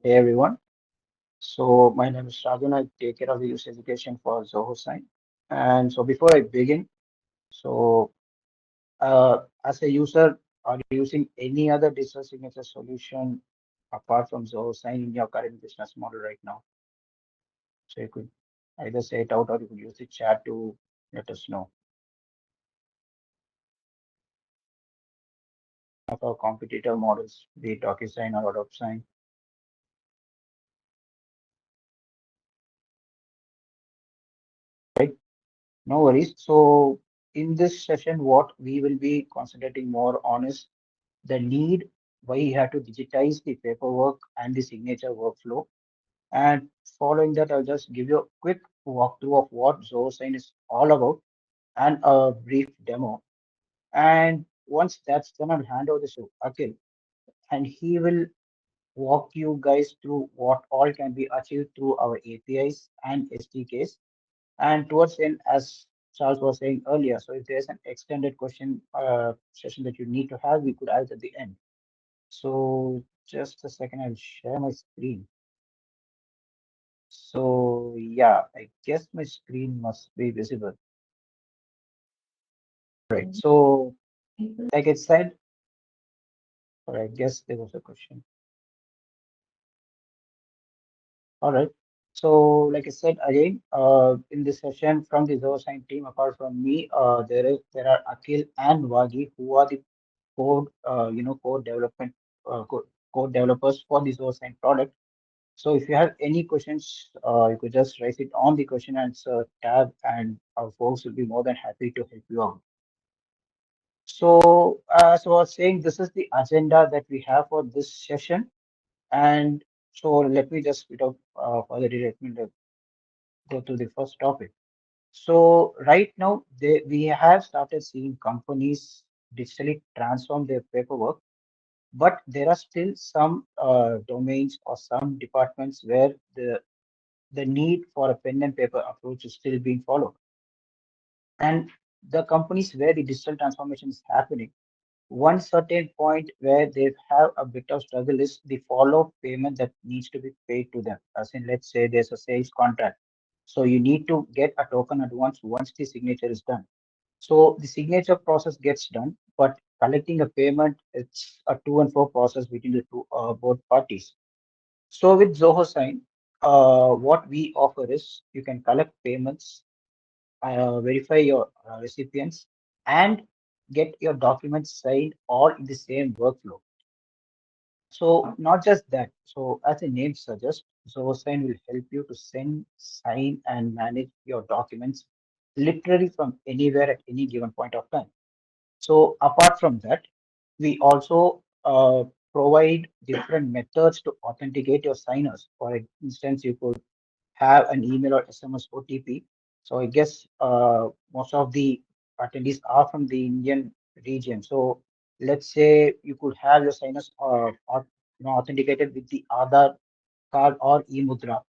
Hey everyone. So my name is Rajan. I take care of the user education for Zoho Sign. And so before I begin, so as a user, are you using any other digital signature solution apart from Zoho Sign in your current business model right now? So you could either say it out or you could use the chat to let us know. Of our competitor models, be it DocuSign or AdopSign, right? No worries. So in this session, what we will be concentrating more on is the need why you have to digitize the paperwork and the signature workflow. And following that, I'll just give you a quick walkthrough of what ZoSign is all about and a brief demo. And once that's done, I'll hand over this to Akhil, and he will walk you guys through what all can be achieved through our APIs and SDKs. And towards the end, as Charles was saying earlier, so if there's an extended question session that you need to have, we could have it at the end. So just a second, I'll share my screen. So yeah, I guess my screen must be visible. Right. So like I said, or I guess there was a question. All right. So like I said again, in this session from the Zoosine team, apart from me, there are Akhil and Wagi who are the code development code developers for the Zoosine product. So if you have any questions, you could just raise it on the question and answer tab, and our folks will be more than happy to help you out. So, as I was saying, this is the agenda that we have for this session. And so let me just, without further ado, let me go to the first topic. So right now, we have started seeing companies digitally transform their paperwork, but there are still some domains or some departments where the need for a pen and paper approach is still being followed. And the companies where the digital transformation is happening, one certain point where they have a bit of struggle is the follow-up payment that needs to be paid to them. As in, let's say there's a sales contract. So you need to get a token advance once the signature is done. So the signature process gets done, but collecting a payment, it's a to and fro process between the two both parties. So with Zoho Sign, what we offer is you can collect payments, verify your recipients, and get your documents signed all in the same workflow. So not just that. So as the name suggests, ZoSign will help you to send, sign, and manage your documents literally from anywhere at any given point of time. So apart from that, we also provide different methods to authenticate your signers. For instance, you could have an email or SMS OTP. So I guess most of the attendees are from the Indian region. So let's say you could have your signers authenticated with the Aadhaar card or e-mudra,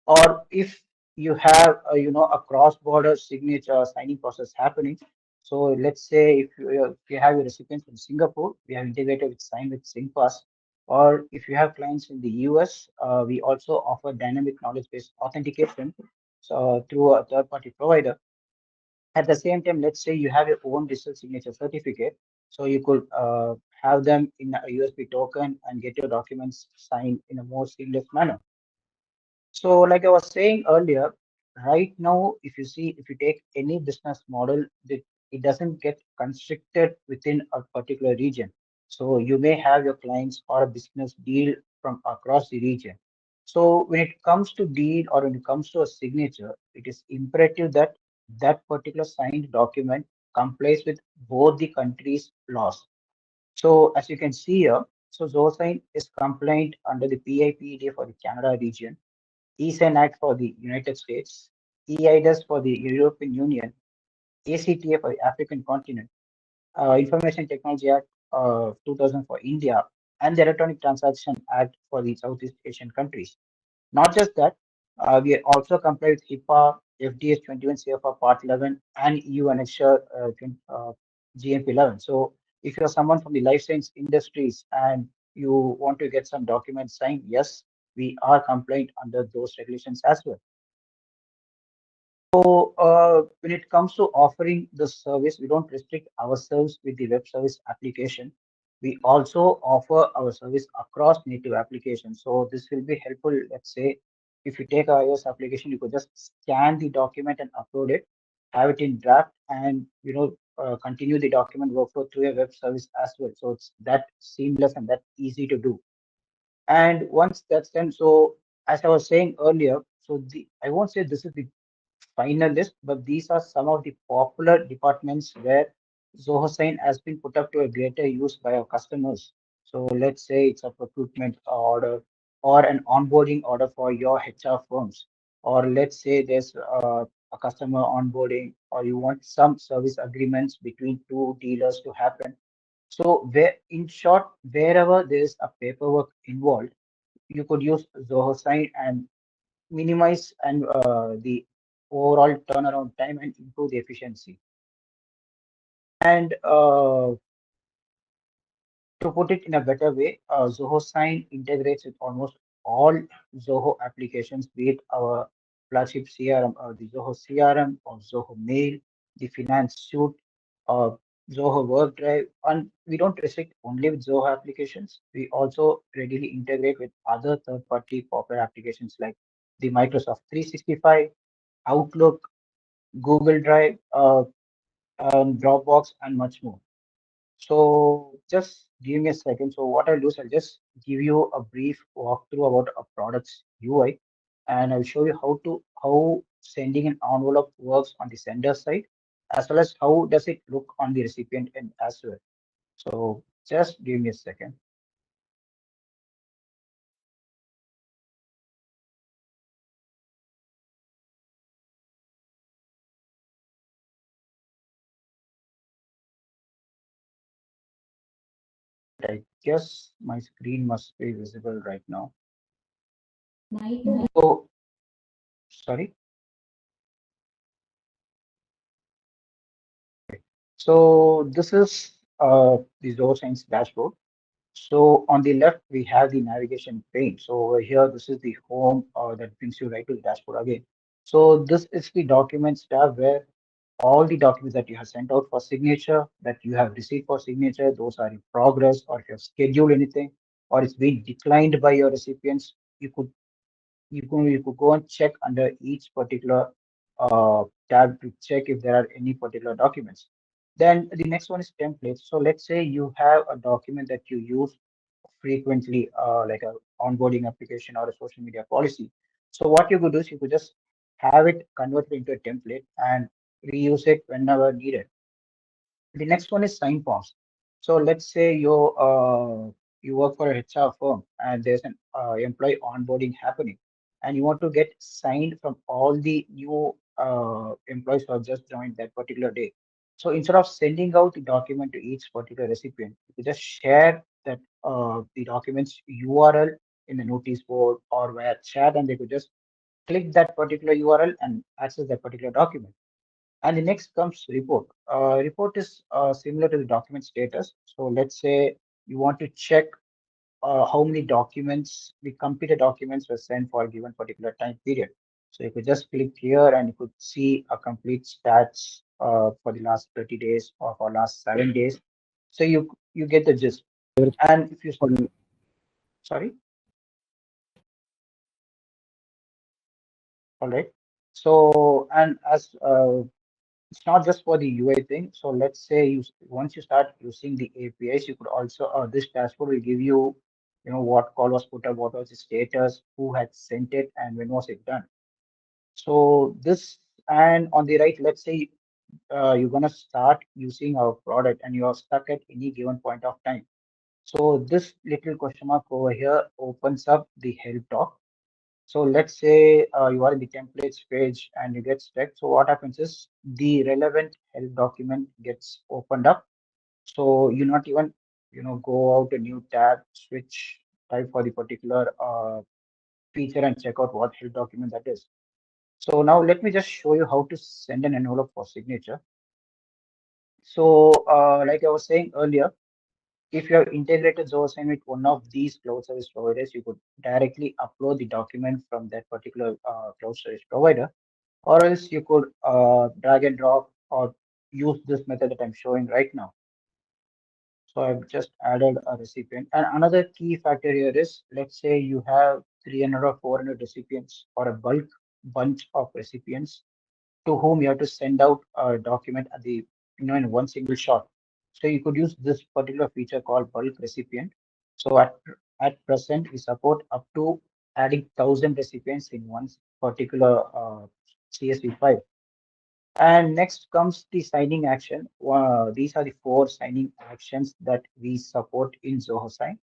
or if you have a cross-border signature signing process happening. So let's say if you have your recipients from Singapore, we have integrated with Sign with SingPass, or if you have clients in the US, we also offer dynamic knowledge-based authentication through a third-party provider. At the same time, let's say you have your own digital signature certificate, so you could have them in a USB token and get your documents signed in a more seamless manner. So, like I was saying earlier, right now, if you take any business model, it doesn't get constricted within a particular region. So, you may have your clients or a business deal from across the region. So, when it comes to deed or when it comes to a signature, it is imperative that that particular signed document complies with both the country's laws. So, as you can see here, so ZoSign is compliant under the PIPED for the Canada region, eSignature for the United States, eIDAS for the European Union, ACTA for the African continent, Information Technology Act 2000 for India, and the Electronic Transaction Act for the Southeast Asian countries. Not just that, we also comply with HIPAA, FDS 21 CFR Part 11, and EU Annexure GMP 11. So, if you're someone from the life science industries and you want to get some documents signed, yes, we are compliant under those regulations as well. So when it comes to offering the service, we don't restrict ourselves with the web service application. We also offer our service across native applications. So this will be helpful. Let's say if you take our iOS application, you could just scan the document and upload it, have it in draft, and continue the document workflow through a web service as well. So it's that seamless and that easy to do. And once that's done, so as I was saying earlier, so the I won't say this is the final list, but these are some of the popular departments where Zoho Sign has been put up to a greater use by our customers. So let's say it's a procurement order or an onboarding order for your HR firms, or let's say there's a customer onboarding, or you want some service agreements between two dealers to happen. So where, in short, wherever there is a paperwork involved, you could use Zoho Sign and minimize and the overall turnaround time and improve the efficiency. And to put it in a better way, Zoho Sign integrates with almost all Zoho applications, be it our flagship CRM, or the Zoho CRM, or Zoho Mail, the Finance Suite, or Zoho Work Drive. And we don't restrict only with Zoho applications. We also readily integrate with other third-party popular applications like the Microsoft 365, Outlook, Google Drive, Dropbox, and much more. So just give me a second. So what I'll do is I'll just give you a brief walkthrough about a product's UI, and I'll show you how sending an envelope works on the sender side, as well as how does it look on the recipient end as well. So just give me a second. I guess my screen must be visible right now. So sorry. So this is the Zoho Science dashboard. So on the left, we have the navigation pane. So over here, this is the home that brings you right to the dashboard again. So this is the documents tab where all the documents that you have sent out for signature, that you have received for signature, those are in progress, or if you have scheduled anything, or it's been declined by your recipients, you could you could go and check under each particular tab to check if there are any particular documents. Then the next one is templates. So let's say you have a document that you use frequently, like a onboarding application or a social media policy. So what you could do is you could just have it converted into a template and reuse it whenever needed. The next one is sign forms. So let's say you work for a HR firm and there's an employee onboarding happening, and you want to get signed from all the new employees who have just joined that particular day. So instead of sending out the document to each particular recipient, you just share that the document's URL in the notice board or via chat, and they could just click that particular URL and access that particular document. And the next comes report. Report is similar to the document status. So let's say you want to check how many documents, the completed documents were sent for a given particular time period. So you could just click here and you could see a complete stats for the last 30 days or for last 7 days. So you get the gist. And if you sorry, all right. So and as it's not just for the UI thing. So let's say once you start using the APIs, you could also this dashboard will give you, what call was put up, what was the status, who had sent it, and when was it done. So this, and on the right, let's say you're gonna start using our product and you are stuck at any given point of time. So this little question mark over here opens up the help doc. So let's say you are in the templates page and you get stuck. So what happens is the relevant help document gets opened up. So you not even, go out a new tab, switch type for the particular feature and check out what help document that is. So now let me just show you how to send an envelope for signature. So like I was saying earlier, if you have integrated Zoho Sign with one of these cloud service providers, you could directly upload the document from that particular cloud service provider, or else you could drag and drop or use this method that I'm showing right now. So I've just added a recipient. And another key factor here is, let's say you have 300 or 400 recipients or a bulk bunch of recipients to whom you have to send out a document at the, in one single shot. So you could use this particular feature called bulk recipient. So at present, we support up to adding 1,000 recipients in one particular CSV file. And next comes the signing action. These are the four signing actions that we support in Zoho Sign.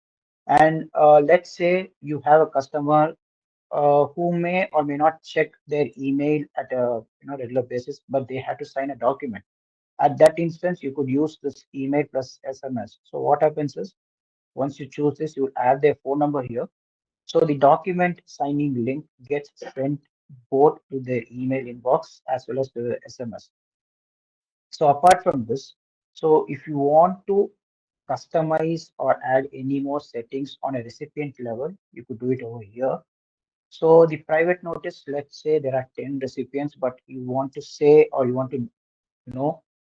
And let's say you have a customer who may or may not check their email at a regular basis, but they have to sign a document. At that instance, you could use this email plus SMS. So what happens is, once you choose this, you add their phone number here. So the document signing link gets sent both to their email inbox as well as to the SMS. So apart from this, so if you want to customize or add any more settings on a recipient level, you could do it over here. So the private notice, let's say there are 10 recipients, but you want to say or you want to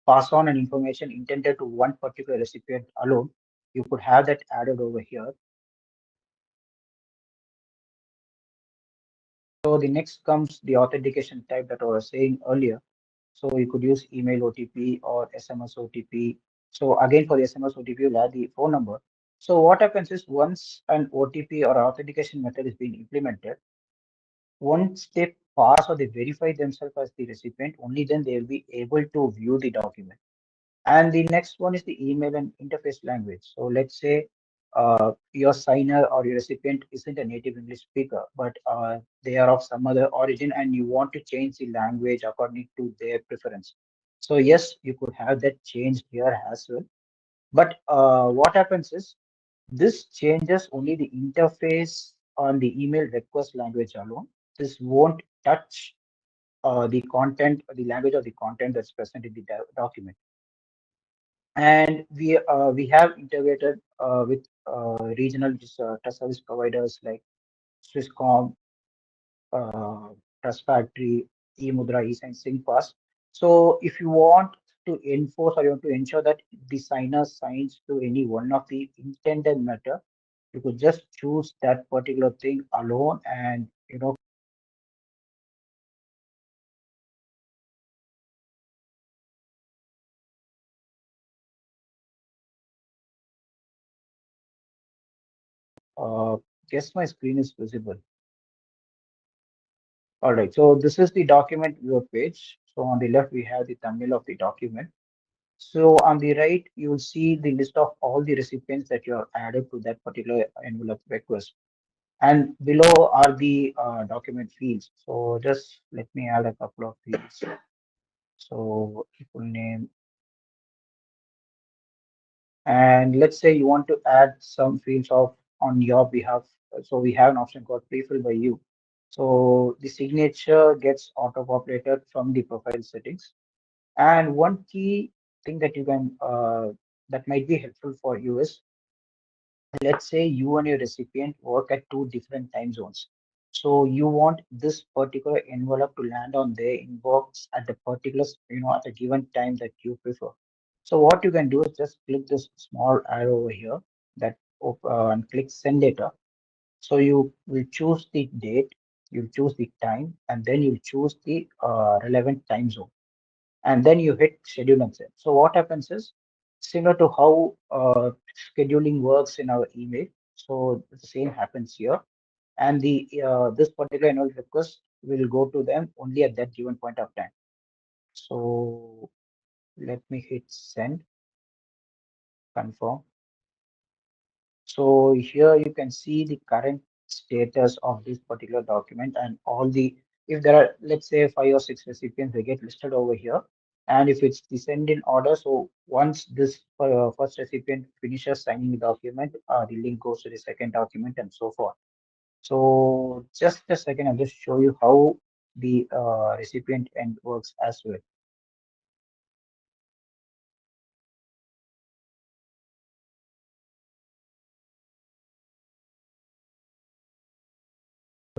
pass on an information intended to one particular recipient alone, you could have that added over here. So the next comes the authentication type that I was saying earlier. So you could use email OTP or SMS OTP. So again, for the SMS OTP, you'll add the phone number. So what happens is, once an OTP or authentication method is being implemented, once they pass or they verify themselves as the recipient, only then they will be able to view the document. And the next one is the email and interface language. So let's say your signer or your recipient isn't a native English speaker, but they are of some other origin and you want to change the language according to their preference. So yes, you could have that changed here as well. But what happens is, this changes only the interface on the email request language alone. This won't touch the content, the language of the content that's present in the document. And we have integrated with regional trust service providers like Swisscom, uh, Trust Factory, eMudra, eSign, SyncPass. So if you want to enforce or you want to ensure that the signer signs to any one of the intended matter, you could just choose that particular thing alone, and uh, guess my screen is visible. All right, so this is the document viewer page. So on the left, we have the thumbnail of the document. So on the right, you will see the list of all the recipients that you have added to that particular envelope request. And below are the document fields. So just let me add a couple of fields. So full name, and let's say you want to add some fields of on your behalf. So we have an option called pre-fill by you. So the signature gets auto-populated from the profile settings. And one key thing that you can that might be helpful for you is, let's say you and your recipient work at two different time zones. So you want this particular envelope to land on their inbox at the particular, at a given time that you prefer. So what you can do is just click this small arrow over here that and click send data. So you will choose the date, you choose the time, and then you choose the relevant time zone, and then you hit schedule and send. So what happens is, similar to how scheduling works in our email. So the same happens here, and the this particular annual request will go to them only at that given point of time. So let me hit send, confirm. So here you can see the current status of this particular document and all the, if there are, let's say, 5 or 6 recipients, they get listed over here. And if it's the send in order, so once this first recipient finishes signing the document, the link goes to the second document and so forth. So just a second, I'll just show you how the recipient end works as well.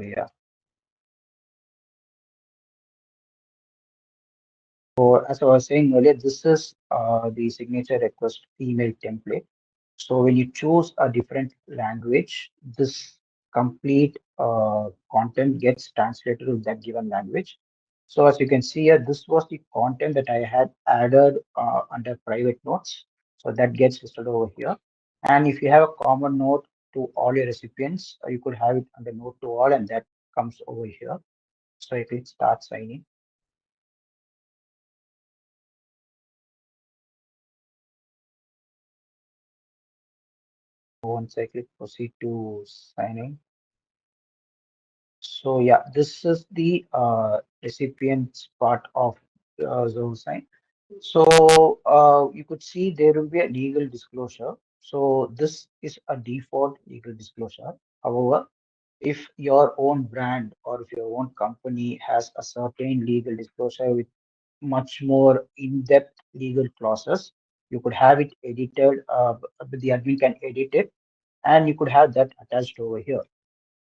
yeah. So as I was saying earlier, this is the signature request email template. So when you choose a different language, this complete content gets translated to that given language. So as you can see here, this was the content that I had added under private notes. So that gets listed over here. And if you have a common note to all your recipients, you could have it under note to all, and that comes over here. So I click start signing. Once I click proceed to signing. So yeah, this is the recipient's part of Zoho Sign. So you could see there will be a legal disclosure. So this is a default legal disclosure. However, if your own brand or if your own company has a certain legal disclosure with much more in-depth legal clauses, you could have it edited. The admin can edit it, and you could have that attached over here.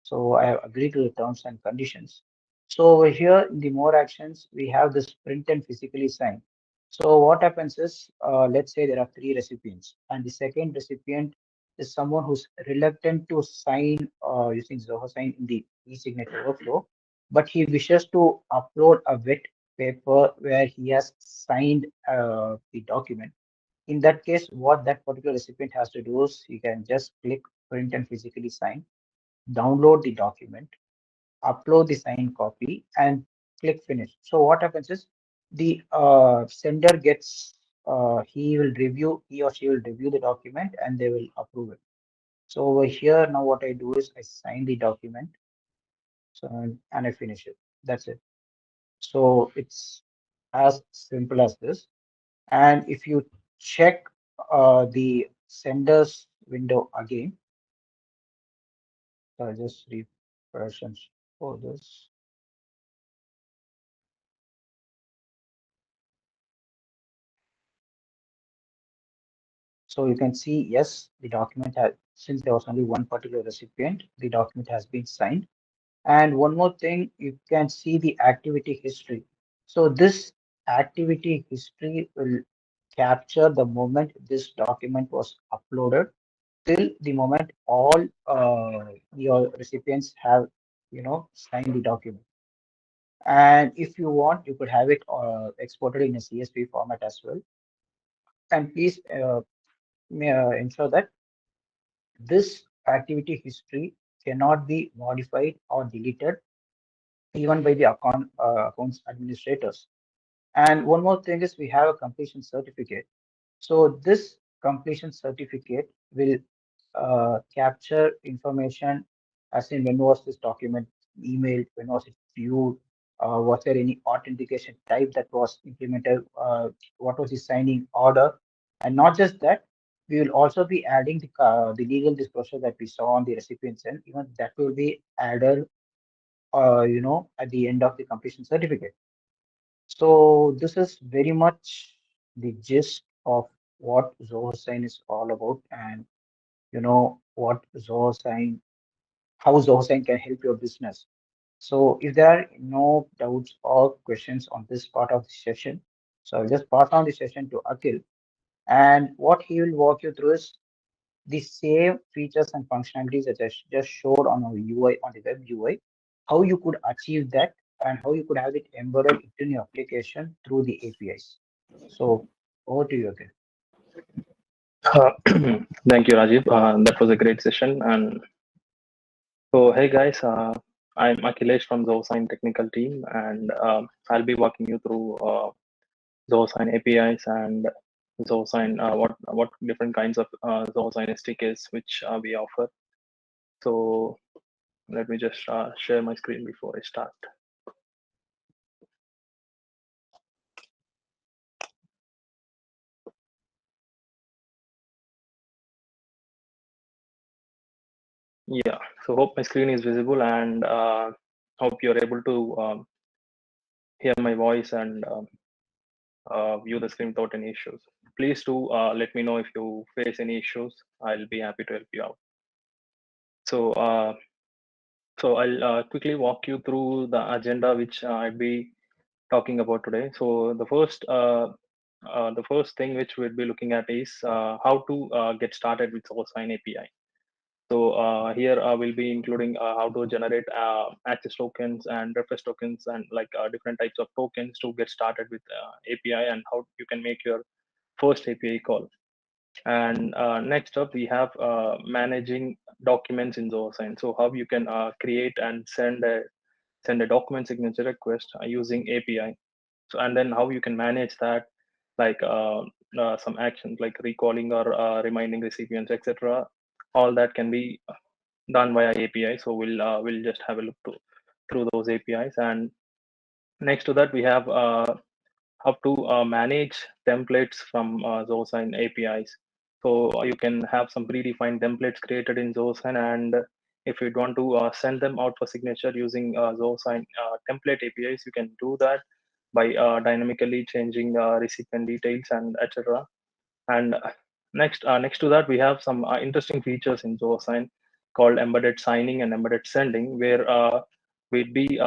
So I have agreed to the terms and conditions. So over here in the more actions, we have this print and physically sign. So what happens is, let's say there are three recipients, and the second recipient is someone who's reluctant to sign using Zoho Sign in the e-signature workflow, but he wishes to upload a wet paper where he has signed the document. In that case, what that particular recipient has to do is he can just click print and physically sign, download the document, upload the signed copy, and click finish. So what happens is the sender gets, he or she will review the document and they will approve it. So over here, now what I do is I sign the document, so, and I finish it. That's it. So it's as simple as this. And if you check the sender's window again, so I just refresh and for this. So you can see, yes, the document has, since there was only one particular recipient, the document has been signed. And one more thing, you can see the activity history. So this activity history will capture the moment this document was uploaded till the moment all your recipients have, signed the document. And if you want, you could have it exported in a CSV format as well. And please ensure that this activity history cannot be modified or deleted even by the accounts administrators. And one more thing is we have a completion certificate. So this completion certificate will capture information as in when was this document emailed, when was it viewed, was there any authentication type that was implemented, what was the signing order, and not just that, we will also be adding the legal disclosure that we saw on the recipient's end. Even that will be added, at the end of the completion certificate. So this is very much the gist of what Zoho Sign is all about, and what Zoho Sign, how Zoho Sign can help your business. So if there are no doubts or questions on this part of the session, so I'll just pass on the session to Akhil, and what he will walk you through is the same features and functionalities that I just showed on our UI, on the web UI, how you could achieve that and how you could have it embedded into your application through the APIs. So over to you again. Uh, Thank you, Rajiv. That was a great session. And so, hey guys, I'm Akhilesh from Zosign technical team, and I'll be walking you through Zosign APIs and Zosign, what different kinds of Zosign SDKs which we offer. So let me just share my screen before I start. Yeah, so hope my screen is visible, and hope you're able to hear my voice and view the screen without any issues. Please do let me know if you face any issues. I'll be happy to help you out. So So I'll quickly walk you through the agenda which I'd be talking about today. So the first thing which we'll be looking at is how to get started with SourceFine API. So here we'll be including how to generate access tokens and reference tokens and like different types of tokens to get started with API, and how you can make your first API call. And next up, we have managing documents in ZohoSign. So how you can create and send a document signature request using API. So and then how you can manage that, like some actions like recalling or reminding recipients, etc. All that can be done via API. So we'll just have a look through those APIs. And next to that, we have how to manage templates from ZohoSign APIs. So you can have some predefined templates created in ZohoSign, and if you want to send them out for signature using ZohoSign template APIs, you can do that by dynamically changing recipient details and etc. And next to that, we have some interesting features in ZohoSign called embedded signing and embedded sending, where we'd be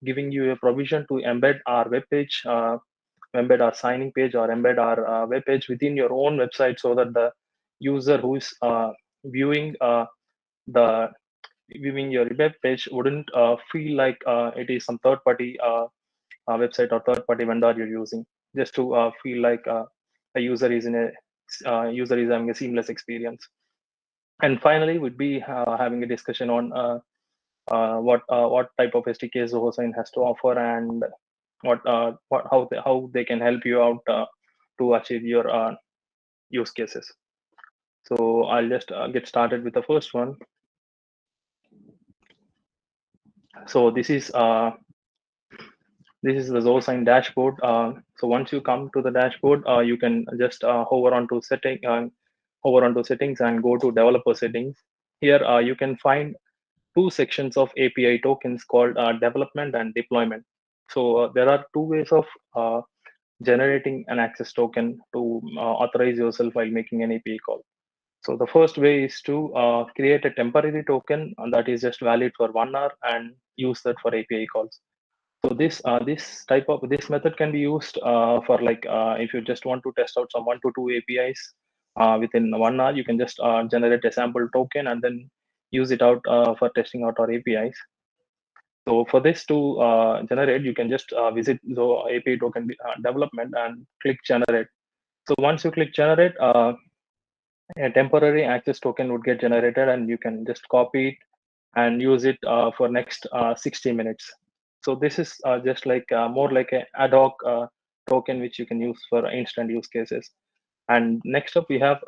giving you a provision to embed our web page, embed our signing page, or embed our web page within your own website, so that the user who is viewing the viewing your web page wouldn't feel like it is some third party website or third party vendor you're using, just to feel like a user is in a user is having a seamless experience. And finally, we'd be having a discussion on what type of SDKs Zoho has to offer, and how they can help you out to achieve your use cases. So I'll just get started with the first one. So this is the ZoSign dashboard. So once you come to the dashboard, you can just hover onto settings and go to developer settings. Here you can find two sections of API tokens called development and deployment. So there are two ways of generating an access token to authorize yourself while making an API call. So the first way is to create a temporary token that is just valid for 1 hour and use that for API calls. So this method can be used for like if you just want to test out some 1 to 2 APIs within 1 hour, you can just generate a sample token and then use it out for testing out our APIs. So for this to generate, you can just visit the API token development and click generate. So once you click generate, a temporary access token would get generated, and you can just copy it and use it for next 60 minutes. So this is just like more like a ad hoc token which you can use for instant use cases. And next up, we have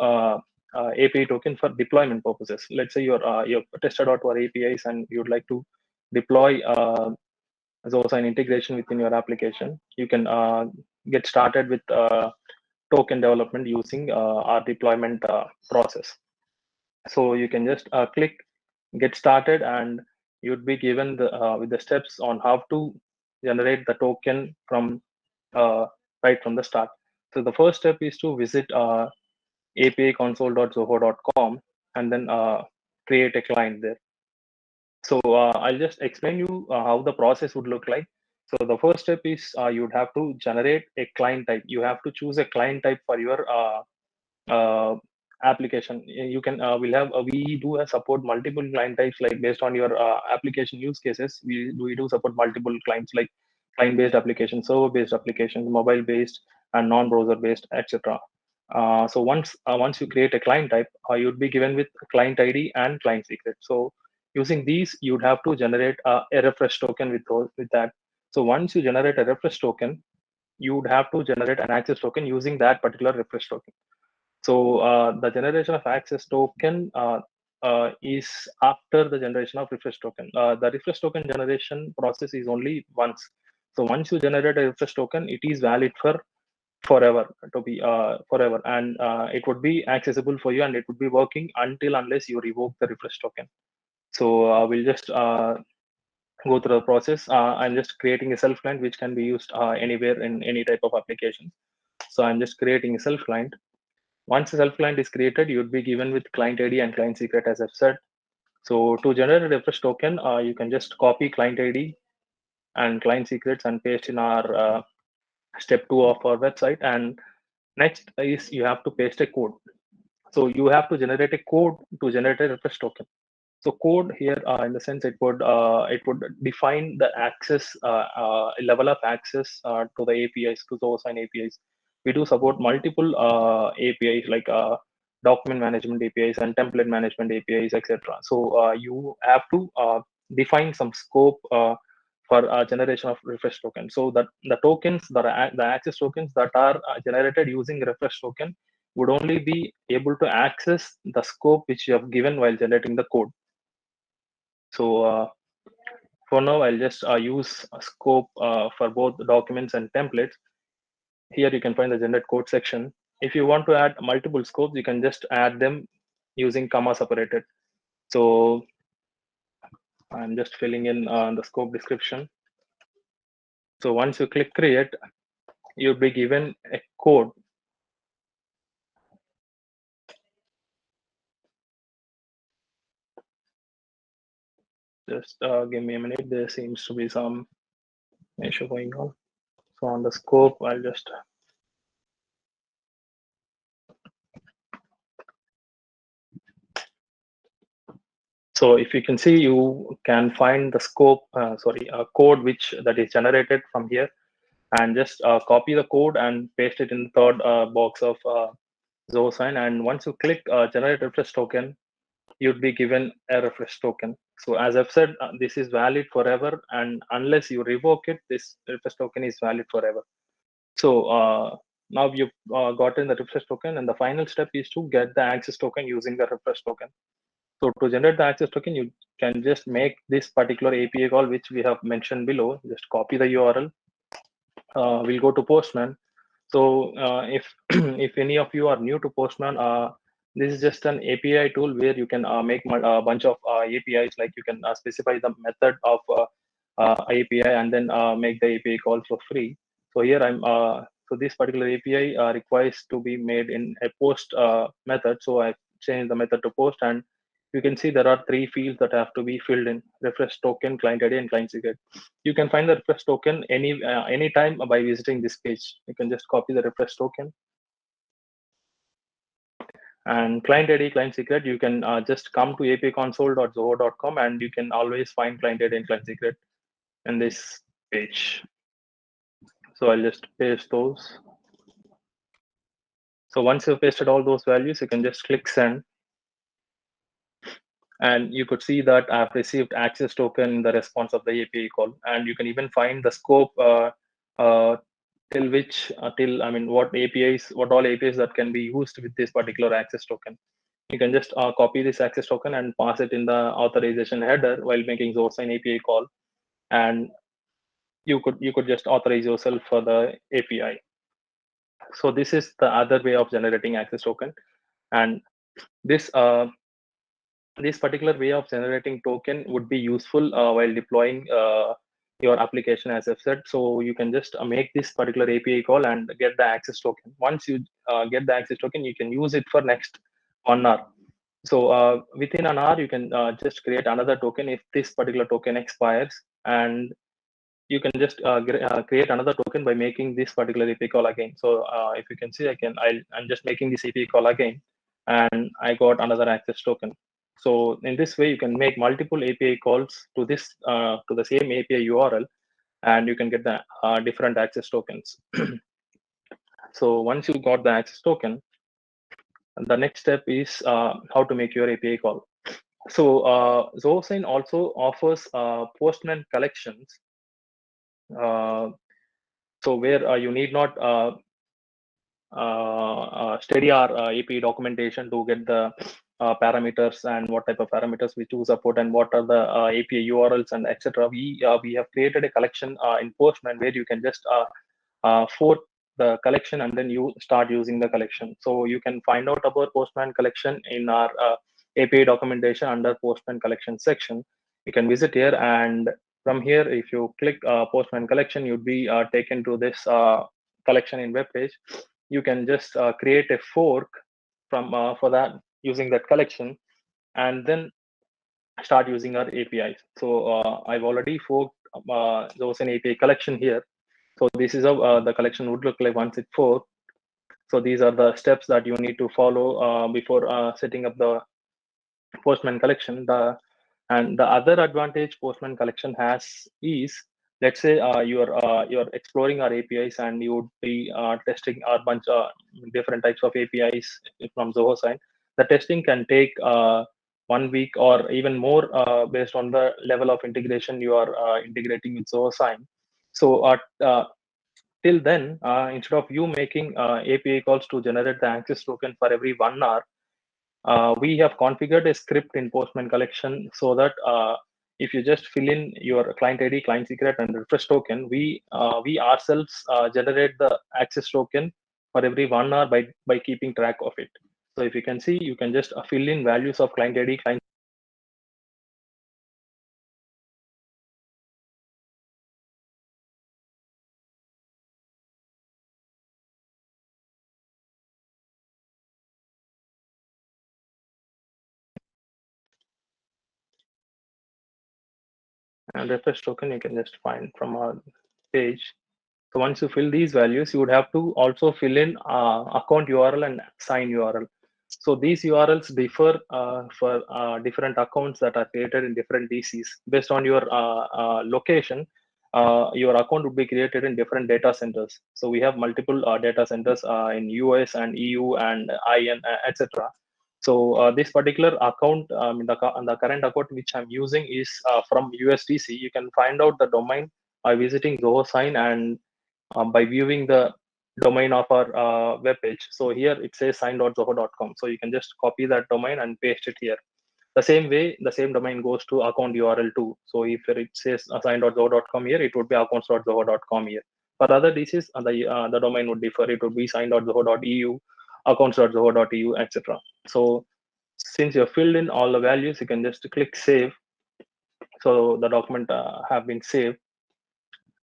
API token for deployment purposes. Let's say you've tested out our APIs and you'd like to deploy Zosign integration within your application. You can get started with token development using our deployment process. So you can just click get started, and you'd be given with the steps on how to generate the token from right from the start. So the first step is to visit apiconsole.zoho.com and then create a client there. So I'll just explain you how the process would look like. So the first step is you'd have to generate a client type. You have to choose a client type for your uh, application. You can we do support multiple client types, like based on your application use cases. We do support multiple clients, like client based applications, server based applications, mobile based, and non browser based, etc. So once you create a client type, you'd be given with client ID and client secret. So using these, you'd have to generate a refresh token with that. So once you generate a refresh token, you would have to generate an access token using that particular refresh token. So the generation of access token is after the generation of refresh token. The refresh token generation process is only once. So once you generate a refresh token, it is valid for forever, to be forever, and it would be accessible for you, and it would be working until unless you revoke the refresh token. So we'll just go through the process. I'm just creating a self client which can be used anywhere in any type of application. So I'm just creating a self client. Once a self client is created, you'd be given with client ID and client secret, as I've said. So to generate a refresh token, you can just copy client ID and client secrets and paste in our step 2 of our website. And next is you have to paste a code. So you have to generate a code to generate a refresh token. So code here, in the sense, it would define the access level of access to the APIs, to those and APIs. We do support multiple APIs like document management APIs and template management APIs, etc. So you have to define some scope for generation of refresh token. So that the tokens, the access tokens that are generated using refresh token would only be able to access the scope which you have given while generating the code. So for now, I'll just use a scope for both documents and templates. Here you can find the generate code section. If you want to add multiple scopes, you can just add them using comma separated. So I'm just filling in the scope description. So once you click create, you'll be given a code. Just give me a minute. There seems to be some issue going on. So on the scope, I'll just so if you can see, you can find the scope, code which that is generated from here, and just copy the code and paste it in the third box of Zoho Sign. And once you click generate refresh token, you'd be given a refresh token. So as I've said, this is valid forever, and unless you revoke it, this refresh token is valid forever. So now you've gotten the refresh token, and the final step is to get the access token using the refresh token. So to generate the access token, you can just make this particular API call, which we have mentioned below. Just copy the URL. We'll go to Postman. So if if any of you are new to Postman, this is just an API tool where you can make a bunch of APIs. Like you can specify the method of API and then make the API call for free. So here so this particular API requires to be made in a post method. So I changed the method to post, and you can see there are 3 fields that have to be filled in: refresh token, client ID, and client secret. You can find the refresh token anytime by visiting this page. You can just copy the refresh token, and client ID, client secret, you can just come to apiconsole.zoho.com, and you can always find client ID and client secret in this page. So I'll just paste those. So once you've pasted all those values, you can just click send, and you could see that I've received access token in the response of the API call. And you can even find the scope till I mean what all APIs that can be used with this particular access token. You can just copy this access token and pass it in the authorization header while making Zoho API call, and you could just authorize yourself for the API. So this is the other way of generating access token, and this this particular way of generating token would be useful while deploying your application, as I've said. So you can just make this particular API call and get the access token. Once you get the access token, you can use it for next 1 hour. So within an hour, you can just create another token if this particular token expires, and you can just create another token by making this particular API call again. So if you can see, I'm just making this API call again, and I got another access token. So in this way, you can make multiple API calls to this to the same API URL, and you can get the different access tokens. So once you got the access token, the next step is how to make your API call. So Zoho also offers Postman collections. So where you need not study our API documentation to get the parameters and what type of parameters we do support and what are the API URLs and etc. We have created a collection in Postman where you can just fork the collection and then you start using the collection. So you can find out about Postman collection in our API documentation under Postman collection section. You can visit here, and from here, if you click Postman collection, you'd be taken to this collection in web page. You can just create a fork from for that using that collection, and then start using our APIs. So I've already forked those an API collection here. So this is how the collection would look like once it forked. So these are the steps that you need to follow before setting up the Postman collection. The other advantage Postman collection has is, let's say you're exploring our APIs and you would be testing a bunch of different types of APIs from Zoho side. The testing can take 1 week or even more based on the level of integration you are integrating with Zoho sign. So till then, instead of you making API calls to generate the access token for every 1 hour, we have configured a script in Postman collection so that if you just fill in your client ID, client secret, and refresh token, we ourselves generate the access token for every 1 hour by keeping track of it. So if you can see, you can just fill in values of client ID, client and refresh token. You can just find from our page. So once you fill these values, you would have to also fill in account URL and sign URL. So these URLs differ for different accounts that are created in different DCs. Based on your location, your account would be created in different data centers. So we have multiple data centers in US and EU and IN, etc. So this particular account, the current account which I'm using is from USDC. You can find out the domain by visiting Zoho Sign and by viewing the domain of our web page. So here it says sign.zoho.com. So you can just copy that domain and paste it here. The same way, the same domain goes to account URL too. So if it says sign.zoho.com here, it would be accounts.zoho.com here. For other DCs, the domain would differ. It would be sign.zoho.eu, accounts.zoho.eu, etc. So since you've filled in all the values, you can just click save. So the document have been saved.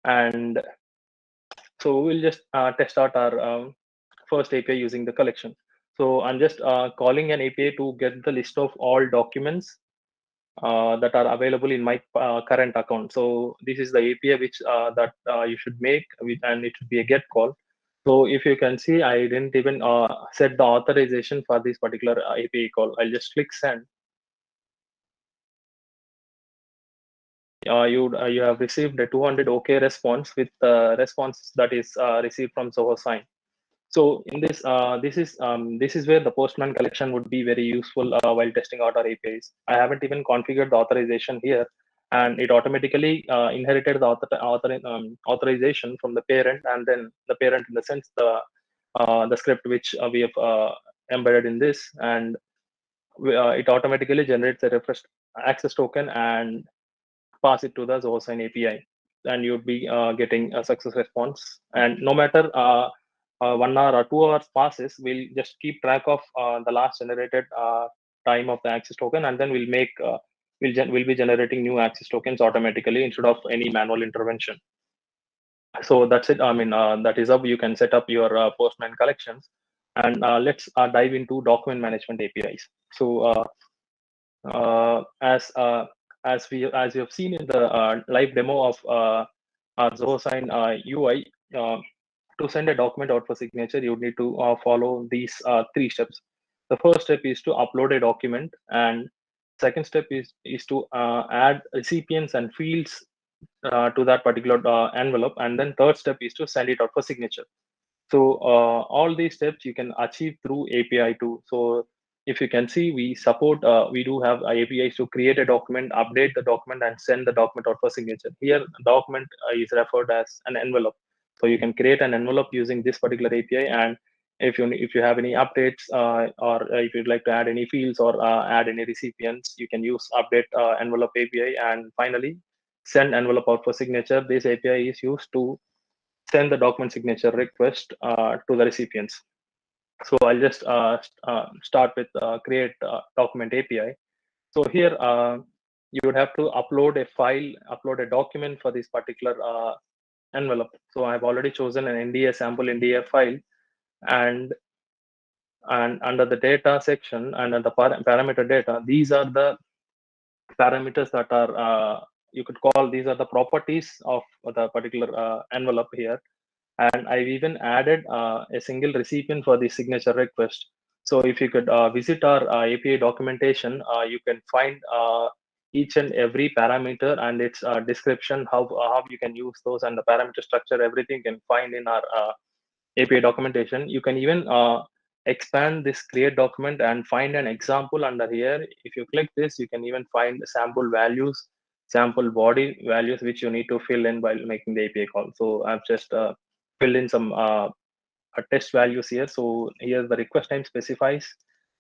And so we'll just test out our first API using the collection. So I'm just calling an API to get the list of all documents that are available in my current account. So this is the API which that you should make, and it should be a get call. So if you can see, I didn't even set the authorization for this particular API call. I'll just click send. You have received a 200 OK response with response that is received from Zoho Sign. So in this is where the Postman collection would be very useful while testing out our APIs. I haven't even configured the authorization here, and it automatically inherited the authorization from the parent, and then the parent, in the sense, the script which we have embedded in this, and it automatically generates a refresh access token and pass it to the Zoho Sign API, and you'd be getting a success response. And no matter 1 hour or 2 hours passes, we'll just keep track of the last generated time of the access token, and then we'll be generating new access tokens automatically instead of any manual intervention. So that's it. I mean, that is how you can set up your Postman collections. And let's dive into document management APIs. So as we have seen in the live demo of our Zoho Sign UI, to send a document out for signature, you need to follow these 3 steps. The first step is to upload a document, and second step is to add recipients and fields to that particular envelope, and then third step is to send it out for signature. So all these steps you can achieve through API too. So if you can see, we do have APIs to create a document, update the document, and send the document out for signature. Here, document is referred as an envelope. So you can create an envelope using this particular API, and if you have any updates or if you'd like to add any fields or add any recipients, you can use update envelope API. And finally, send envelope out for signature. This API is used to send the document signature request to the recipients. So I'll just start with create document API. So here you would have to upload a file, upload a document for this particular envelope. So I've already chosen an NDA sample NDA file, and under the data section and at the parameter data, these are the parameters that are you could call these are the properties of the particular envelope here. And I've even added a single recipient for the signature request. So if you could visit our API documentation, you can find each and every parameter and its description, how you can use those, and the parameter structure, everything you can find in our API documentation. You can even expand this create document and find an example under here. If you click this, you can even find sample values, sample body values, which you need to fill in while making the API call. So I've just filled in some test values here. So here the request time specifies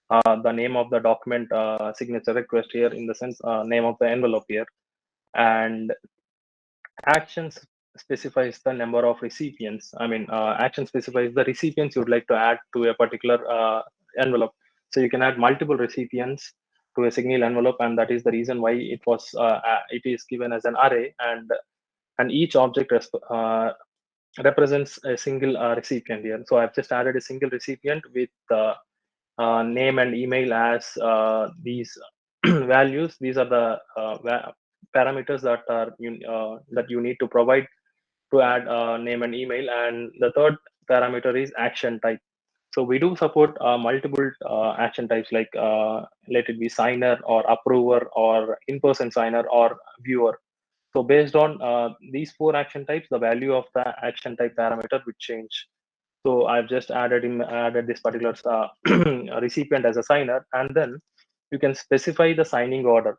the name of the document signature request here, in the sense name of the envelope here. And actions specifies the number of recipients. I mean, action specifies the recipients you would like to add to a particular envelope. So you can add multiple recipients to a single envelope, and that is the reason why it is given as an array, and each object represents a single recipient here. So I've just added a single recipient with name and email as these values. These are the parameters that you need to provide to add name and email. And the third parameter is action type. So we do support multiple action types, like let it be signer or approver or in-person signer or viewer. So based on these four action types, the value of the action type parameter would change. So I've just added this particular recipient as a signer, and then you can specify the signing order.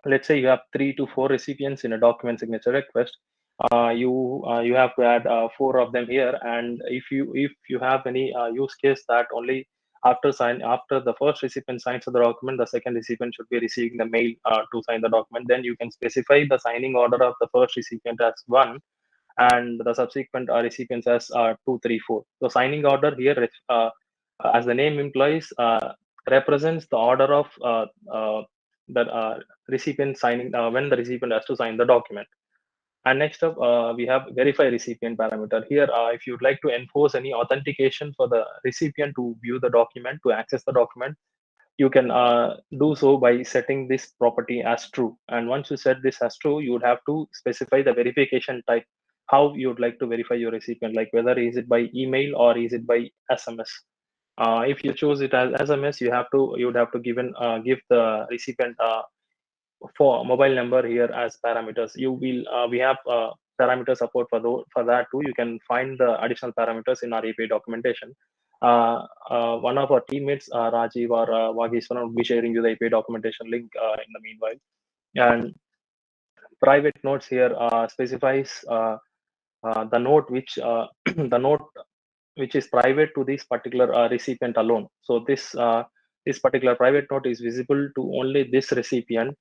Let's say you have 3 to 4 recipients in a document signature request. You have to add 4 of them here, and if you have any use case that only after the first recipient signs the document, the second recipient should be receiving the mail to sign the document, then you can specify the signing order of the first recipient as 1, and the subsequent recipients as 2, 3, 4. So signing order here, as the name implies, represents the order of the recipient signing, when the recipient has to sign the document. And next up, we have verify recipient parameter. Here, if you'd like to enforce any authentication for the recipient to view the document, to access the document, you can do so by setting this property as true. And once you set this as true, you would have to specify the verification type, how you would like to verify your recipient, like whether is it by email or is it by SMS. If you choose it as SMS, you would have to give the recipient for mobile number here as parameters. We have parameter support for that too. You can find the additional parameters in our API documentation. One of our teammates, Rajiv or Vagiswaran, will be sharing you the API documentation link in the meanwhile. And private notes here specifies the note which the note which is private to this particular recipient alone. So this particular private note is visible to only this recipient,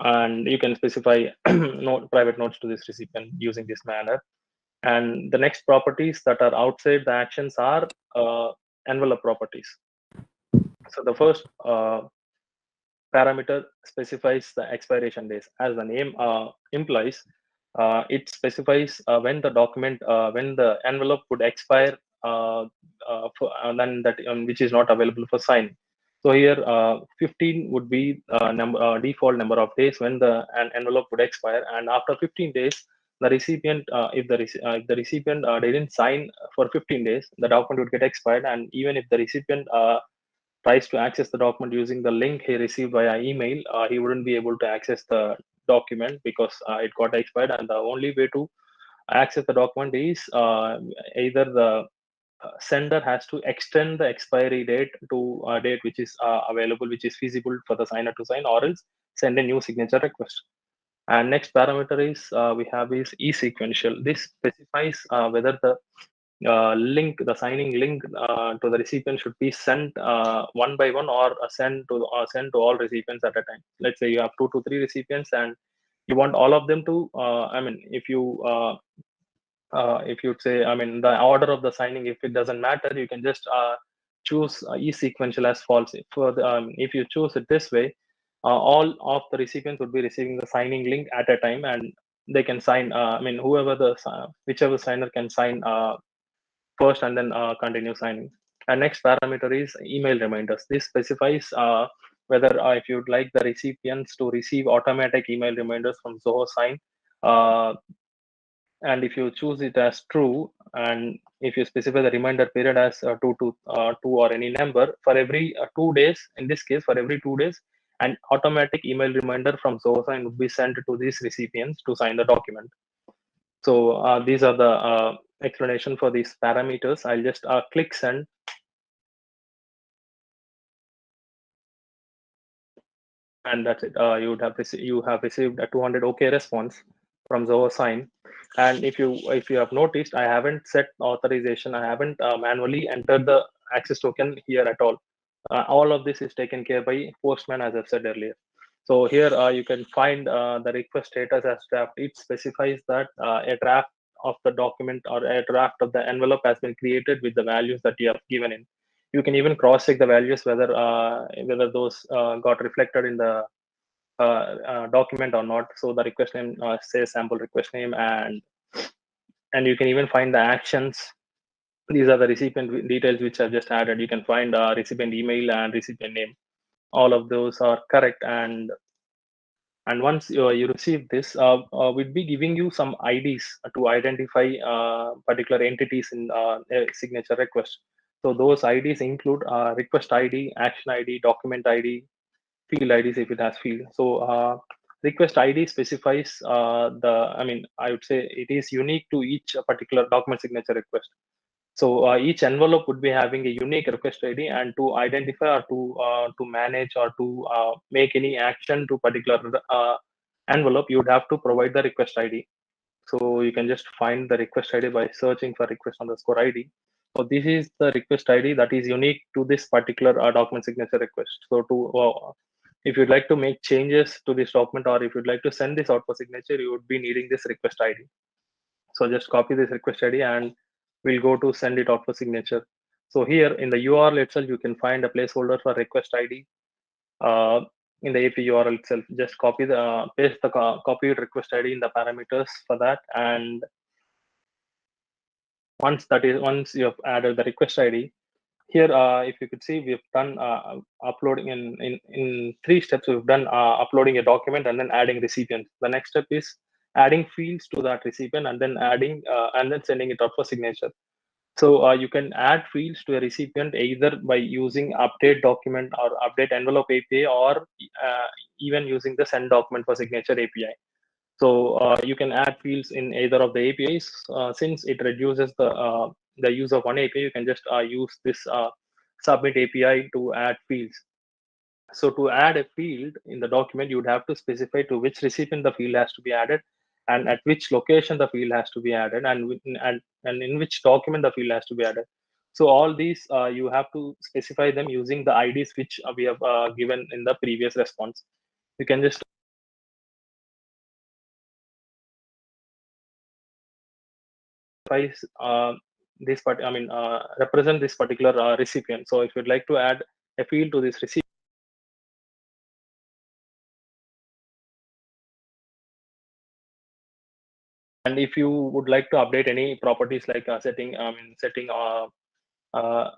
and you can specify private notes to this recipient using this manner. And the next properties that are outside the actions are envelope properties. So the first parameter specifies the expiration days. As the name implies, it specifies when the envelope would expire, then that which is not available for signing. So here, 15 would be default number of days when an envelope would expire, and after 15 days, the recipient, if the recipient didn't sign for 15 days, the document would get expired. And even if the recipient tries to access the document using the link he received via email, he wouldn't be able to access the document because it got expired. And the only way to access the document is either the sender has to extend the expiry date to a date which is available, which is feasible for the signer to sign, or else send a new signature request. And next parameter is we have is eSequential. This specifies whether the the signing link to the recipient should be sent one by one, or sent to all recipients at a time. Let's say you have 2 to 3 recipients and you want all of them to. I mean, if you'd say, I mean, the order of the signing, if it doesn't matter, you can just choose eSequential as false. If you choose it this way, all of the recipients would be receiving the signing link at a time, and they can sign. I mean, whichever signer can sign first, and then continue signing. And next parameter is email reminders. This specifies whether if you'd like the recipients to receive automatic email reminders from Zoho Sign. And if you choose it as true, and if you specify the reminder period as two or any number for every 2 days, in this case for every 2 days, an automatic email reminder from Zoho Sign would be sent to these recipients to sign the document. So these are the explanation for these parameters. I'll just click send, and that's it. You have received a 200 OK response from Zoho Sign. And if you have noticed, I haven't set authorization. I haven't manually entered the access token here at all. All of this is taken care by Postman, as I've said earlier. So here you can find the request status as draft. It specifies that a draft of the document or a draft of the envelope has been created with the values that you have given in. You can even cross-check the values whether those got reflected in the document or not. So the request name says sample request name, and you can even find the actions. These are the recipient details which I've just added. You can find recipient email and recipient name. All of those are correct, and once you receive this, we'll be giving you some IDs to identify particular entities in a signature request. So those IDs include request ID, action ID, document ID, field IDs if it has field. So request ID specifies I would say it is unique to each particular document signature request. So each envelope would be having a unique request ID, and to identify or to manage or to make any action to particular envelope, you would have to provide the request ID. So you can just find the request ID by searching for request underscore ID. So this is the request ID that is unique to this particular document signature request. So if you'd like to make changes to this document, or if you'd like to send this out for signature, you would be needing this request ID. So just copy this request ID and we'll go to send it out for signature. So here in the URL itself, you can find a placeholder for request ID. In the API URL itself, just paste the copied request ID in the parameters for that. And once you have added the request ID, here if you could see, we've done uploading in 3 steps. We've done uploading a document and then adding recipient. The next step is adding fields to that recipient and then adding and then sending it out for signature. So you can add fields to a recipient either by using update document or update envelope API, or even using the send document for signature API. So you can add fields in either of the APIs. Since it reduces the use of one API, you can just use this submit API to add fields. So to add a field in the document, you would have to specify to which recipient the field has to be added, and at which location the field has to be added, and in which document the field has to be added. So all these you have to specify them using the IDs which we have given in the previous response. You can just represent this particular recipient. So if you'd like to add a field to this recipient, and if you would like to update any properties like setting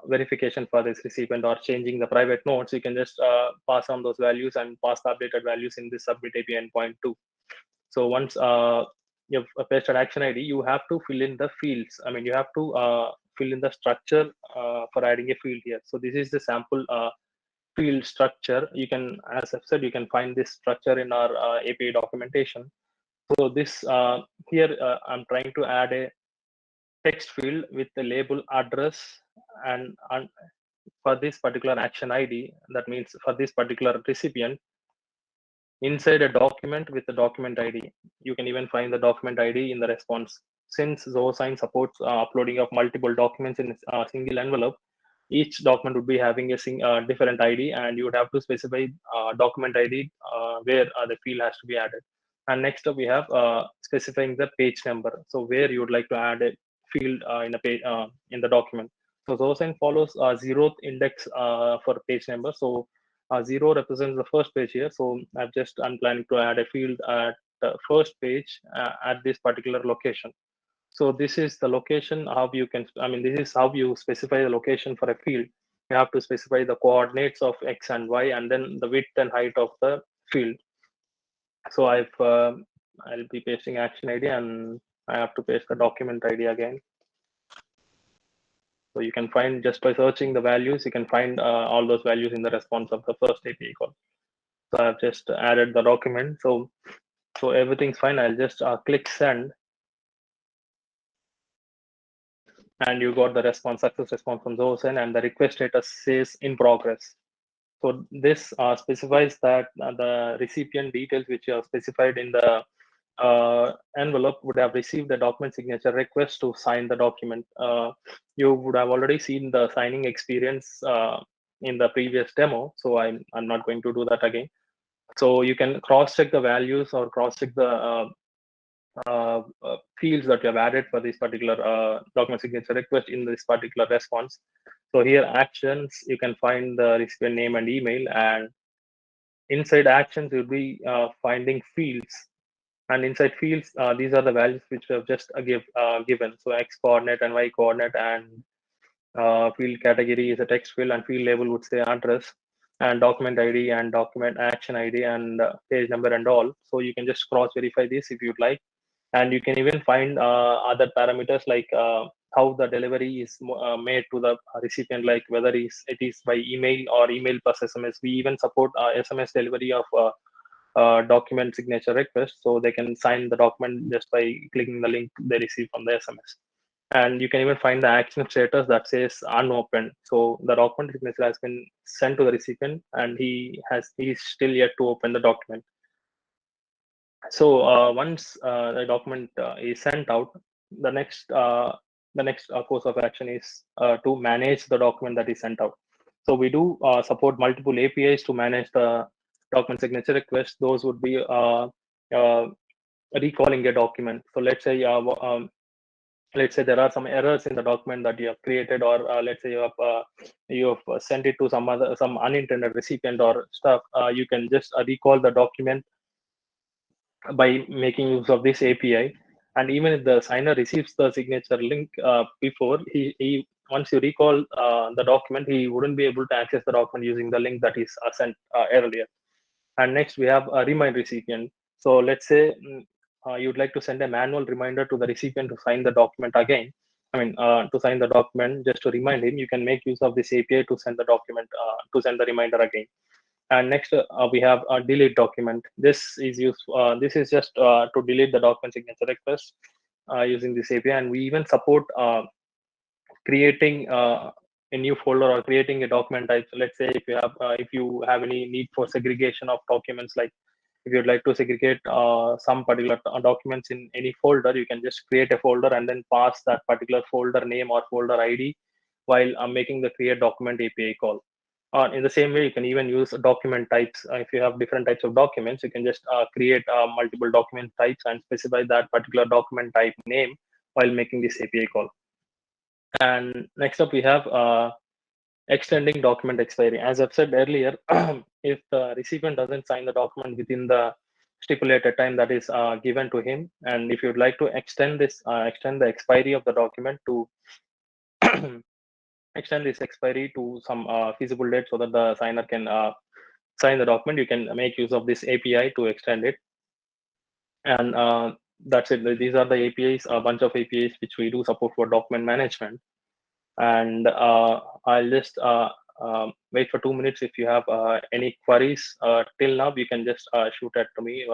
verification for this recipient or changing the private nodes, you can just pass on those values and pass the updated values in this submit API endpoint too. So once you've pasted action ID, you have to fill in the fields. You have to fill in the structure for adding a field here. So this is the sample field structure. You can, as I've said, you can find this structure in our API documentation. So this here I'm trying to add a text field with the label address, and for this particular action ID, that means for this particular recipient, inside a document with the document ID. You can even find the document ID in the response. Since Zoho Sign supports uploading of multiple documents in a single envelope, each document would be having a different ID, and you would have to specify document ID where the field has to be added. And next up, we have specifying the page number. So where you would like to add a field in a page in the document. So Zoho Sign follows 0th index for page number. So 0 represents the first page here. So I'm planning to add a field at the first page at this particular location. So this is the location how you can, this is how you specify the location for a field. you have to specify the coordinates of X and Y, and then the width and height of the field. So I'll be pasting action ID, and I have to paste the document ID again. So you can find, just by searching the values, you can find all those values in the response of the first API call. So I've just added the document. So everything's fine. I'll just click send, and you got the response, success response from Zoho, and the request status says in progress. So this specifies that the recipient details which are specified in the envelope would have received the document signature request to sign the document. You would have already seen the signing experience in the previous demo, so I'm not going to do that again. So you can cross-check the values or cross-check the fields that you have added for this particular document signature request in this particular response. So here, actions, you can find the recipient name and email, and inside actions, you'll be finding fields. And inside fields, these are the values which we have just given. So X coordinate and Y coordinate, and field category is a text field, and field label would say address, and document ID and document action ID and page number and all. So you can just cross verify this if you'd like. And you can even find other parameters like how the delivery is made to the recipient, like whether it is by email or email plus SMS. We even support SMS delivery of document signature request, so they can sign the document just by clicking the link they receive from the SMS. And you can even find the action status that says unopened. So the document signature has been sent to the recipient, and he's still yet to open the document. So once the document is sent out, the next course of action is to manage the document that is sent out. So we do support multiple APIs to manage the document signature request. Those would be recalling a document. So let's say there are some errors in the document that you have created, or let's say you have sent it to some unintended recipient or stuff. You can just recall the document by making use of this API. And even if the signer receives the signature link before, he once you recall the document, he wouldn't be able to access the document using the link that is sent earlier. And next, we have a remind recipient. So let's say you'd like to send a manual reminder to the recipient to sign the document again. To sign the document, just to remind him, you can make use of this API to send the document, to send the reminder again. And next, we have a delete document. This is used. This is just to delete the document signature request using this API. And we even support creating a new folder or creating a document type. So let's say if you have any need for segregation of documents, like if you'd like to segregate some particular documents in any folder, you can just create a folder and then pass that particular folder name or folder ID while making the create document API call. In the same way, you can even use document types. If you have different types of documents, you can just create multiple document types and specify that particular document type name while making this API call. And next up, we have extending document expiry. As I've said earlier, if the recipient doesn't sign the document within the stipulated time that is given to him, and if you'd like to extend the expiry of the document to extend this expiry to some feasible date so that the signer can sign the document, you can make use of this API to extend it. And that's it. These are the APIs, a bunch of APIs which we do support for document management. And I'll just wait for 2 minutes. If you have any queries till now, you can just shoot it to me,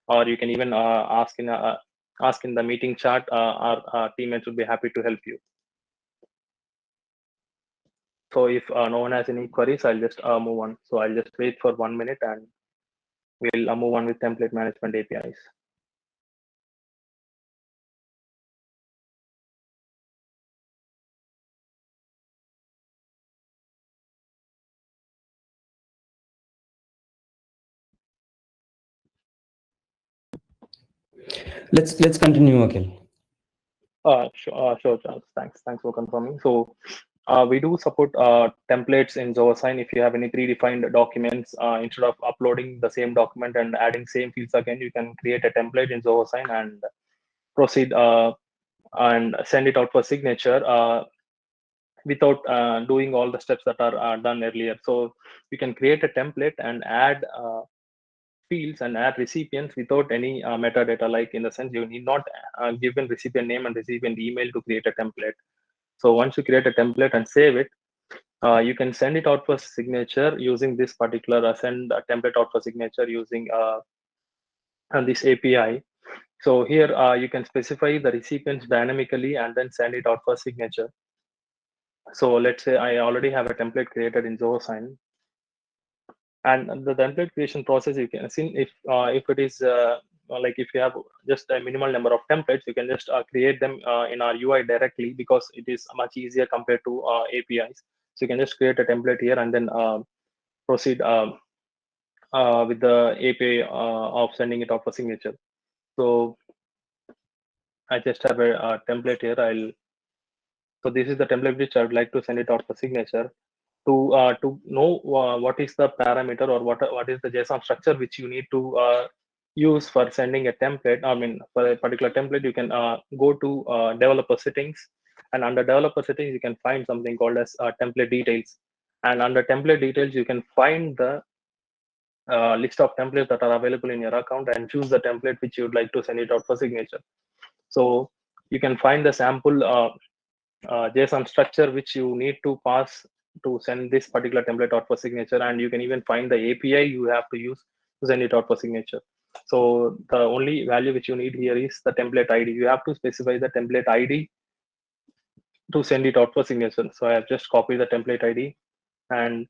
or you can even ask in the meeting chat. Our teammates will be happy to help you. So if no one has any queries, I'll just move on. So I'll just wait for 1 minute, and we'll move on with template management APIs. Let's continue, Akhil. Sure, Charles. Thanks for confirming. So we do support templates in Zoho. If you have any predefined documents, instead of uploading the same document and adding same fields again, you can create a template in Zoho and proceed and send it out for signature. without doing all the steps that are done earlier. So you can create a template and add fields and add recipients without any metadata. Like, in the sense, you need not give in recipient name and recipient email to create a template. So once you create a template and save it, you can send it out for signature using this particular send template out for signature using this API. So here you can specify the recipients dynamically and then send it out for signature. So let's say I already have a template created in Zoho Sign, and the template creation process, you can see if it is like, if you have just a minimal number of templates, you can just create them in our UI directly, because it is much easier compared to APIs. So you can just create a template here and then proceed with the API of sending it out for signature. So I just have a template here. So this is the template which I would like to send it out for signature. To know what is the parameter, or what is the JSON structure which you need to use for sending a template. I mean, for a particular template, you can go to developer settings, and under developer settings, you can find something called as template details. And under template details, you can find the list of templates that are available in your account and choose the template which you would like to send it out for signature. So you can find the sample JSON structure which you need to pass to send this particular template out for signature, and you can even find the API you have to use to send it out for signature. So the only value which you need here is the template ID. You have to specify the template ID to send it out for signature. So I have just copied the template ID, and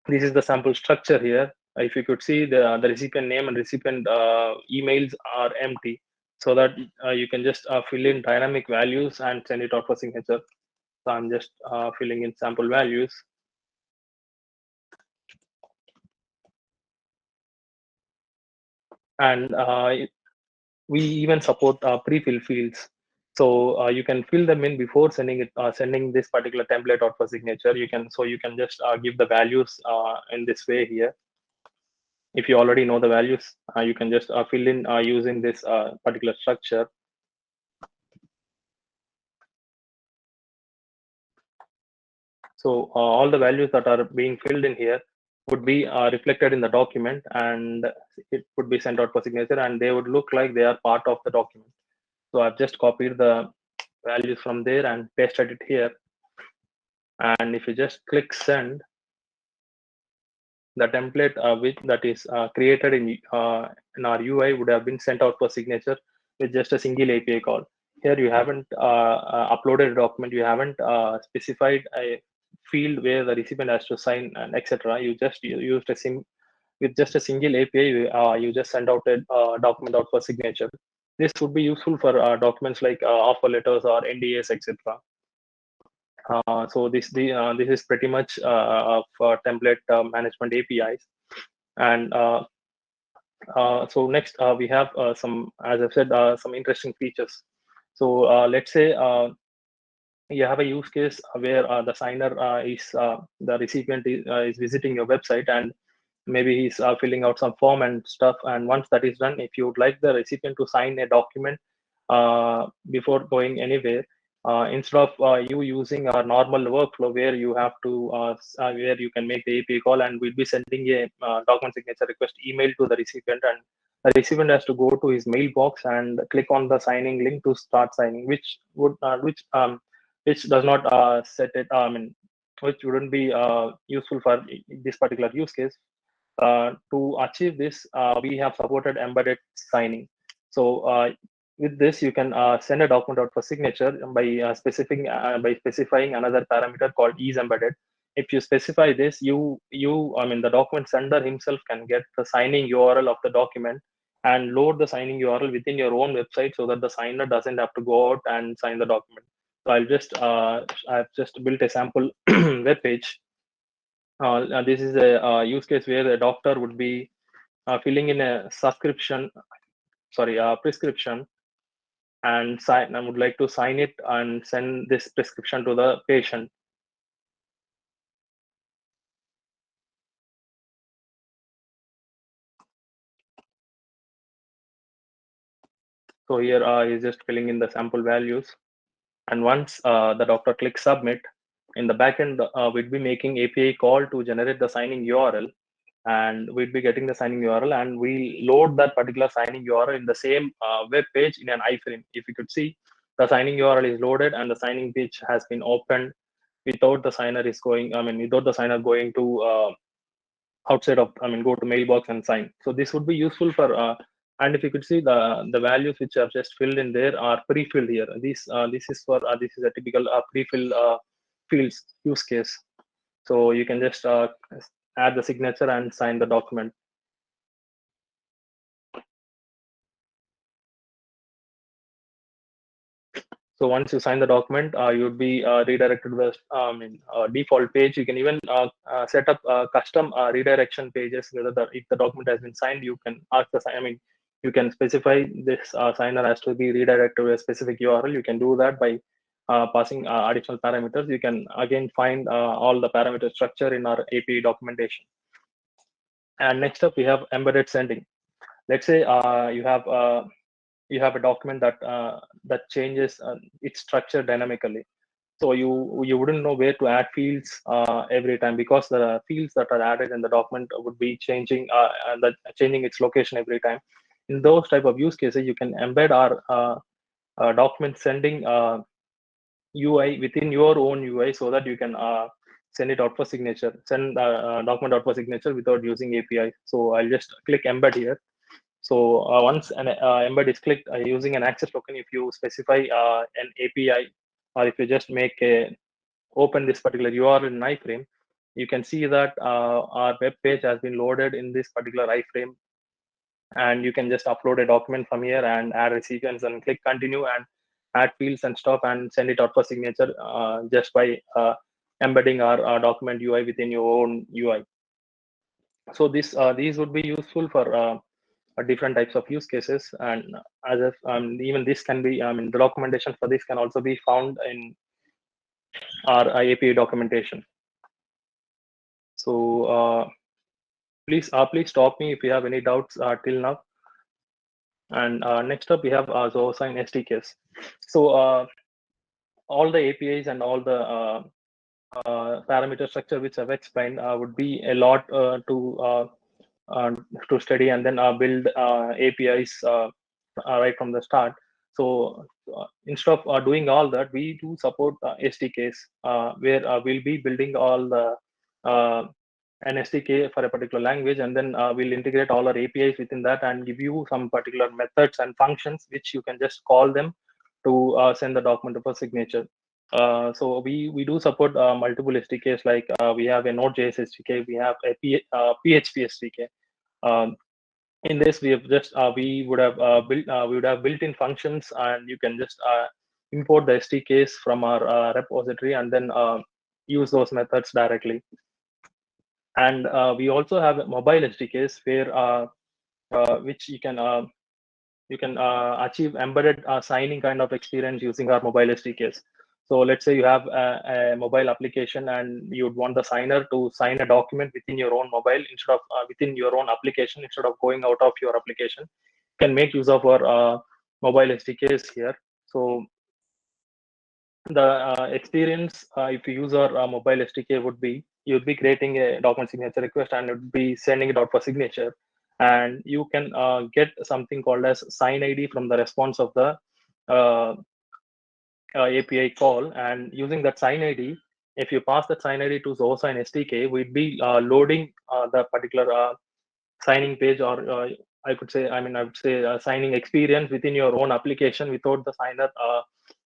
this is the sample structure here. If you could see, the recipient name and recipient emails are empty, so that you can just fill in dynamic values and send it out for signature. So I'm just filling in sample values. And we even support pre-fill fields. So you can fill them in before sending this particular template out for signature. You can just give the values in this way here. If you already know the values, you can just fill in using this particular structure. So all the values that are being filled in here would be reflected in the document, and it would be sent out for signature, and they would look like they are part of the document. So I've just copied the values from there and pasted it here. And if you just click send, the template that is created in our UI would have been sent out for signature with just a single API call. Here you haven't uploaded a document, you haven't specified a field where the recipient has to sign, and etc. You just used with just a single API. You just send out a document out for signature. This would be useful for documents like offer letters or NDAs, etc. So this is pretty much of template management APIs. And so next we have some, as I've said, some interesting features. So let's say you have a use case where the signer is the recipient is visiting your website, and maybe he's filling out some form and stuff. And once that is done, if you would like the recipient to sign a document before going anywhere, instead of you using our normal workflow where you have to where you can make the API call, and we'll be sending a document signature request email to the recipient, and the recipient has to go to his mailbox and click on the signing link to start signing, which does not set it. I mean, which wouldn't be useful for this particular use case. To achieve this, we have supported embedded signing. So with this, you can send a document out for signature by specifying another parameter called isEmbedded. If you specify this, I mean, the document sender himself can get the signing URL of the document and load the signing URL within your own website, so that the signer doesn't have to go out and sign the document. So I've just built a sample web page. This is a use case where the doctor would be filling in a prescription, and I would like to sign it and send this prescription to the patient. So here he's just filling in the sample values. And once the doctor clicks submit, in the backend, we'd be making API call to generate the signing URL, and we'd be getting the signing URL, and we load that particular signing URL in the same web page in an iframe. If you could see, the signing URL is loaded and the signing page has been opened without the signer is going, without the signer going to outside of, go to mailbox and sign. So this would be useful for, and if you could see, the values which I've just filled in there are pre-filled here. This is for, this is a typical pre-fill fields use case. So you can just add the signature and sign the document. So once you sign the document, you would be redirected to the default page. You can even set up custom redirection pages. Whether if the document has been signed, you can ask the you can specify this signer has to be redirected to a specific URL. You can do that by passing additional parameters. You can again find all the parameter structure in our API documentation. And next up, we have embedded sending. Let's say you have a document that changes its structure dynamically. So you wouldn't know where to add fields every time, because the fields that are added in the document would be changing and changing its location every time. In those type of use cases, you can embed our document sending UI within your own UI, so that you can send it out for signature, send the document out for signature without using API. So I'll just click embed here. So once an embed is clicked using an access token, if you specify an API, or if you just make a open this particular URL in iframe, you can see that our web page has been loaded in this particular iframe, and you can just upload a document from here and add a sequence and click continue and add fields and stuff and send it out for signature just by embedding our document UI within your own UI. So these would be useful for different types of use cases, and as if even this can be, the documentation for this can also be found in our API documentation. So please stop me if you have any doubts till now. And next up, we have Zoho SDKs. So all the APIs and all the parameter structure which I've explained would be a lot to study and then build APIs right from the start. So instead of doing all that, we do support SDKs where we'll be building all the an SDK for a particular language, and then we'll integrate all our APIs within that and give you some particular methods and functions which you can just call them to send the document for signature. So we do support multiple SDKs, like we have a Node.js SDK, we have a PHP SDK. In this, we have just we would have built-in functions, and you can just import the SDKs from our repository and then use those methods directly. And we also have mobile SDKs where which you can achieve embedded signing kind of experience using our mobile SDKs. So let's say you have a mobile application and you would want the signer to sign a document within your own mobile instead of within your own application, instead of going out of your application. You can make use of our mobile SDKs here. So the experience, if you use our mobile SDK, would be you'd be creating a document signature request and it would be sending it out for signature. And you can get something called as sign ID from the response of the API call. And using that sign ID, if you pass that sign ID to Zoho Sign SDK, we'd be loading the particular signing page, or I would say signing experience within your own application without the signer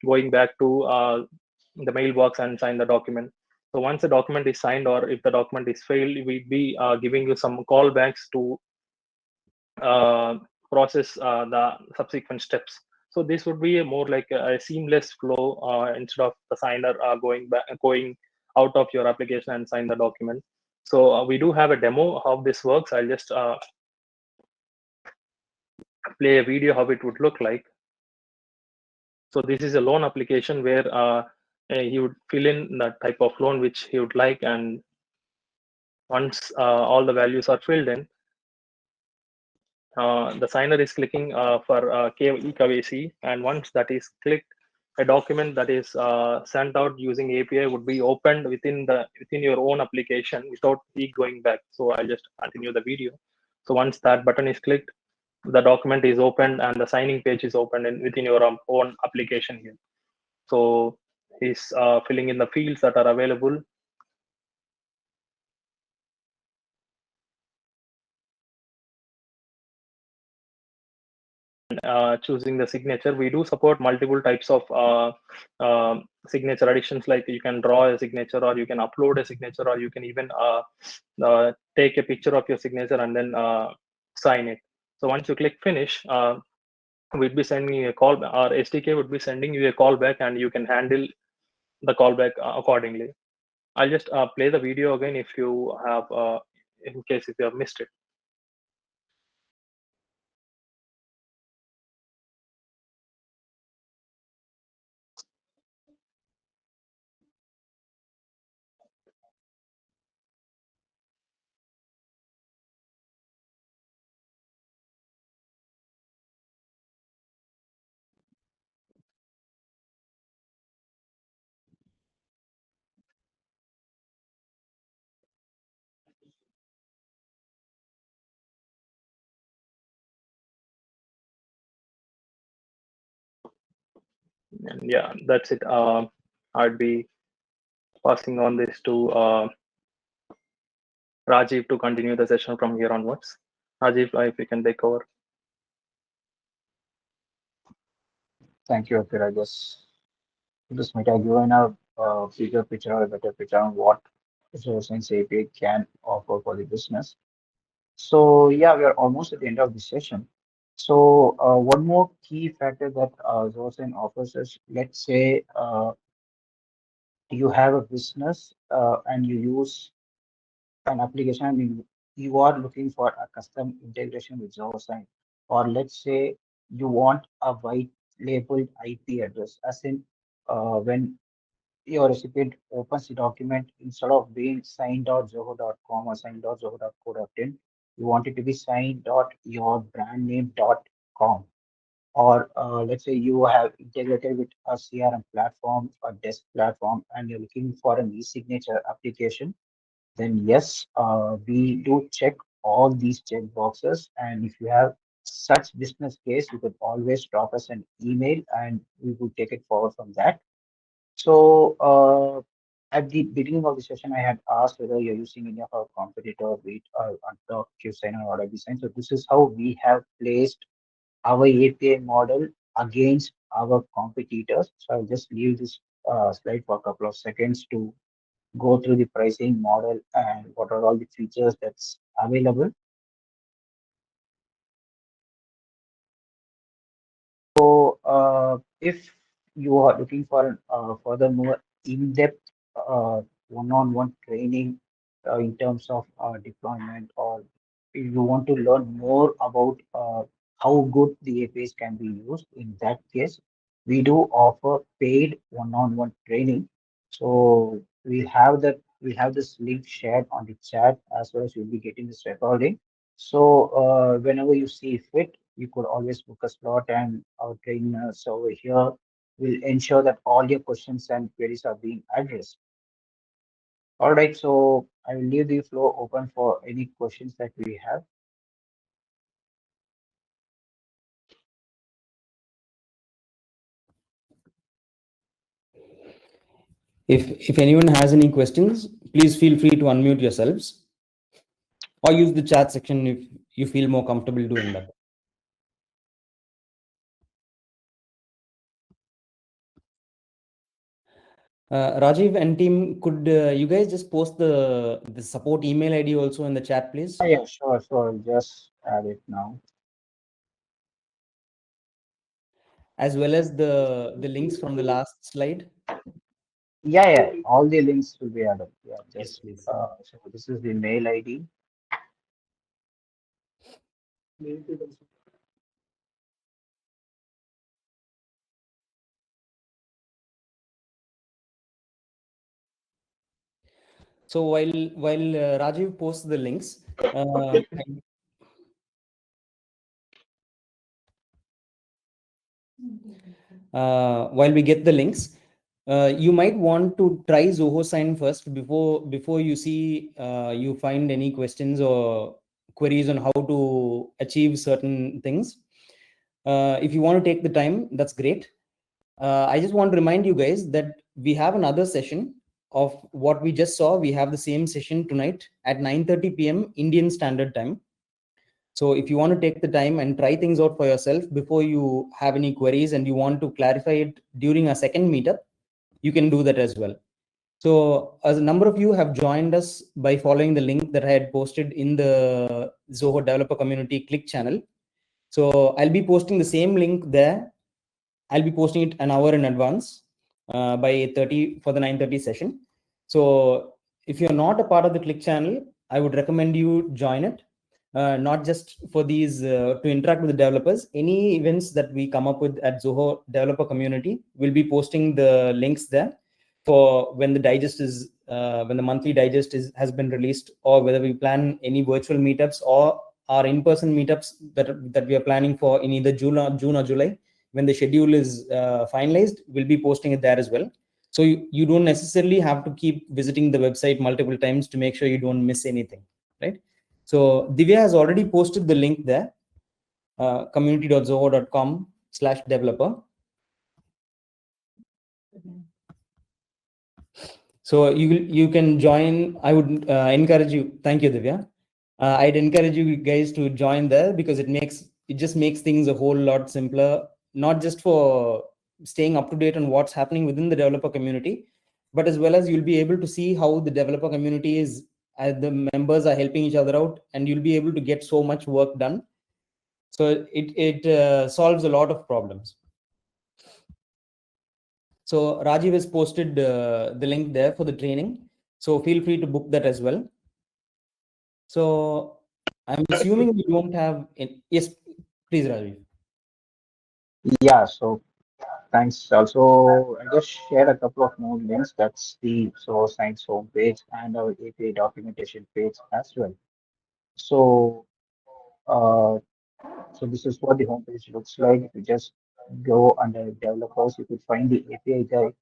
going back to the mailbox and sign the document. So once the document is signed, or if the document is failed, we'd be giving you some callbacks to process the subsequent steps. So this would be more like a seamless flow instead of the signer going out of your application and sign the document. So we do have a demo how this works. I'll just play a video how it would look like. So this is a loan application where he would fill in the type of loan which he would like, and once all the values are filled in, the signer is clicking for KYC, and once that is clicked, a document that is sent out using API would be opened within your own application without it going back. So I'll just continue the video. So once that button is clicked, the document is opened and the signing page is opened within your own application here. So he's filling in the fields that are available. Choosing the signature. We do support multiple types of signature additions, like you can draw a signature, or you can upload a signature, or you can even take a picture of your signature and then sign it. So once you click finish, we'd be sending you a call. Our SDK would be sending you a callback, and you can handle the callback accordingly. I'll just play the video again if you have, in case if you have missed it. And yeah, that's it. I'd be passing on this to Rajiv to continue the session from here onwards. Rajiv, if you can take over. Thank you, Akira. This might have given a bigger picture or a better picture on what Zosense API can offer for the business. So yeah, we are almost at the end of the session. So one more key factor that Zosen offers is, let's say you have a business and you use an application and you are looking for a custom integration with Zosen, or let's say you want a white labeled IP address, as in when your recipient opens the document, instead of being sign.zoho.com or sign.zoho.co.in, you want it to be sign.yourbrandname.com. Or let's say you have integrated with a CRM platform, a desk platform, and you're looking for an e-signature application, then yes, we do check all these check boxes. And if you have such business case, you could always drop us an email and we will take it forward from that. So at the beginning of the session, I had asked whether you're using any of our competitor, be it Unlock, QSign, or WebSign. So this is how we have placed our API model against our competitors. So I'll just leave this slide for a couple of seconds to go through the pricing model and what are all the features that's available. So, if you are looking for furthermore in-depth one-on-one training in terms of deployment, or if you want to learn more about how good the APIs can be used, in that case, we do offer paid one-on-one training. So we have this link shared on the chat, as well as you'll be getting this recording. So whenever you see fit, you could always book a slot, and our trainers over here will ensure that all your questions and queries are being addressed. All right, so I will leave the floor open for any questions that we have. If anyone has any questions, please feel free to unmute yourselves or use the chat section if you feel more comfortable doing that. Rajiv and team, could you guys just post the support email ID also in the chat, please? Yeah, sure. So I'll just add it now. As well as the links from the last slide. Yeah, all the links will be added. Yeah, Yes, just please. so this is the mail ID. So while Rajiv posts the links, While we get the links, you might want to try Zoho Sign first before you see you find any questions or queries on how to achieve certain things. If you want to take the time, that's great. I just want to remind you guys that we have another session of what we just saw. We have the same session tonight at 9:30 p.m. Indian Standard Time. So if you want to take the time and try things out for yourself before you have any queries and you want to clarify it during a second meetup, you can do that as well. So as a number of you have joined us by following the link that I had posted in the Zoho Developer Community Click channel. So I'll be posting the same link there. I'll be posting it an hour in advance by 8:30 for the 9:30 session. So if you're not a part of the Click channel, I would recommend you join it. Not just for these to interact with the developers. Any events that we come up with at Zoho Developer Community, we'll be posting the links there for when the digest is when the monthly digest has been released, or whether we plan any virtual meetups or our in-person meetups that we are planning for in either June or July. When the schedule is finalized, we'll be posting it there as well. So you don't necessarily have to keep visiting the website multiple times to make sure you don't miss anything, right? So Divya has already posted the link there, community.zoho.com/developer. So you can join. I would encourage you. Thank you, Divya. I'd encourage you guys to join there because it just makes things a whole lot simpler, not just for staying up to date on what's happening within the developer community, but as well as you'll be able to see how the developer community is, the members are helping each other out, and you'll be able to get so much work done. So it solves a lot of problems. So Rajiv has posted the link there for the training. So feel free to book that as well. So I'm assuming we won't have it. Yes, please, Rajiv. Yeah, so thanks. Also, I just shared a couple of more links. That's the Source Science homepage and our API documentation page as well. So, uh, so this is what the homepage looks like. If you just go under developers, you could find the API guide.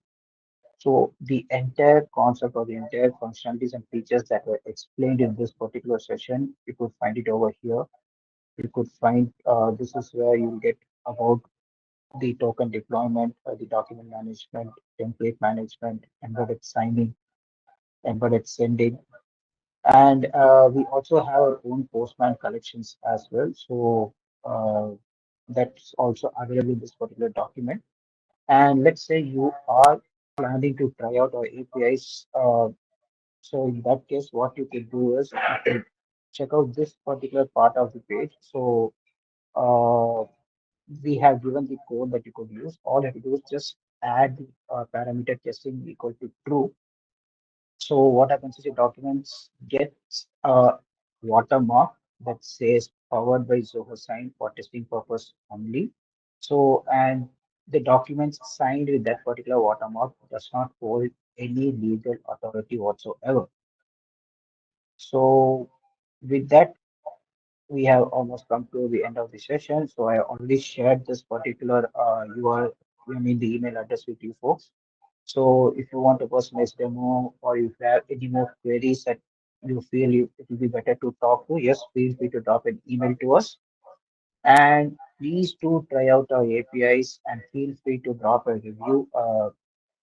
So the entire concept or the entire functionalities and features that were explained in this particular session, you could find it over here. You could find this is where you'll get about the token deployment, the document management, template management, embedded signing, embedded sending, and we also have our own Postman collections as well. So that's also available in this particular document. And let's say you are planning to try out our APIs. So in that case, what you can do is you can check out this particular part of the page. So uh, we have given the code that you could use. All you have to do is just add the parameter testing equal to true. So what happens is your documents gets a watermark that says powered by Zoho Sign for testing purpose only. So and the documents signed with that particular watermark does not hold any legal authority whatsoever. So with that, we have almost come to the end of the session. So I already shared this particular I mean the email address with you folks. So if you want a personalized demo or if you have any more queries that you feel it will be better to talk to, yes, feel free to drop an email to us. And please do try out our APIs and feel free to drop a review.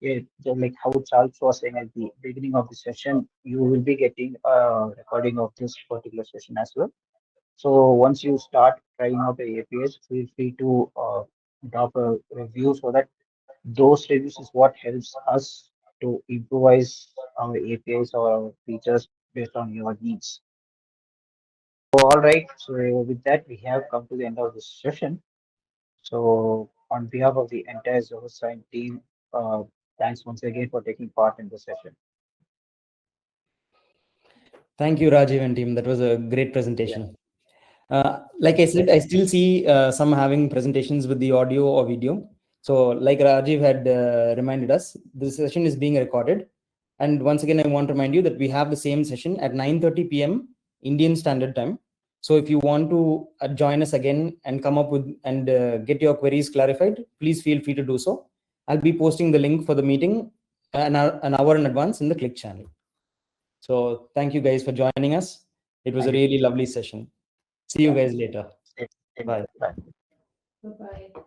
Yeah, just like how Charles was saying at the beginning of the session, you will be getting a recording of this particular session as well. So once you start trying out the APIs, feel free to drop a review so that those reviews is what helps us to improvise our APIs or our features based on your needs. So, all right. So with that, we have come to the end of this session. So on behalf of the entire Zoho Sign team, thanks once again for taking part in the session. Thank you, Rajiv and team. That was a great Yeah. presentation. Like I said, I still see some having presentations with the audio or video. So like Rajiv had reminded us, this session is being recorded. And once again, I want to remind you that we have the same session at 9:30 p.m. Indian Standard Time. So if you want to join us again and come up with and get your queries clarified, please feel free to do so. I'll be posting the link for the meeting an hour in advance in the Click channel. So thank you guys for joining us. It was a really lovely session. See you guys later. Bye. Bye. Bye. Bye-bye.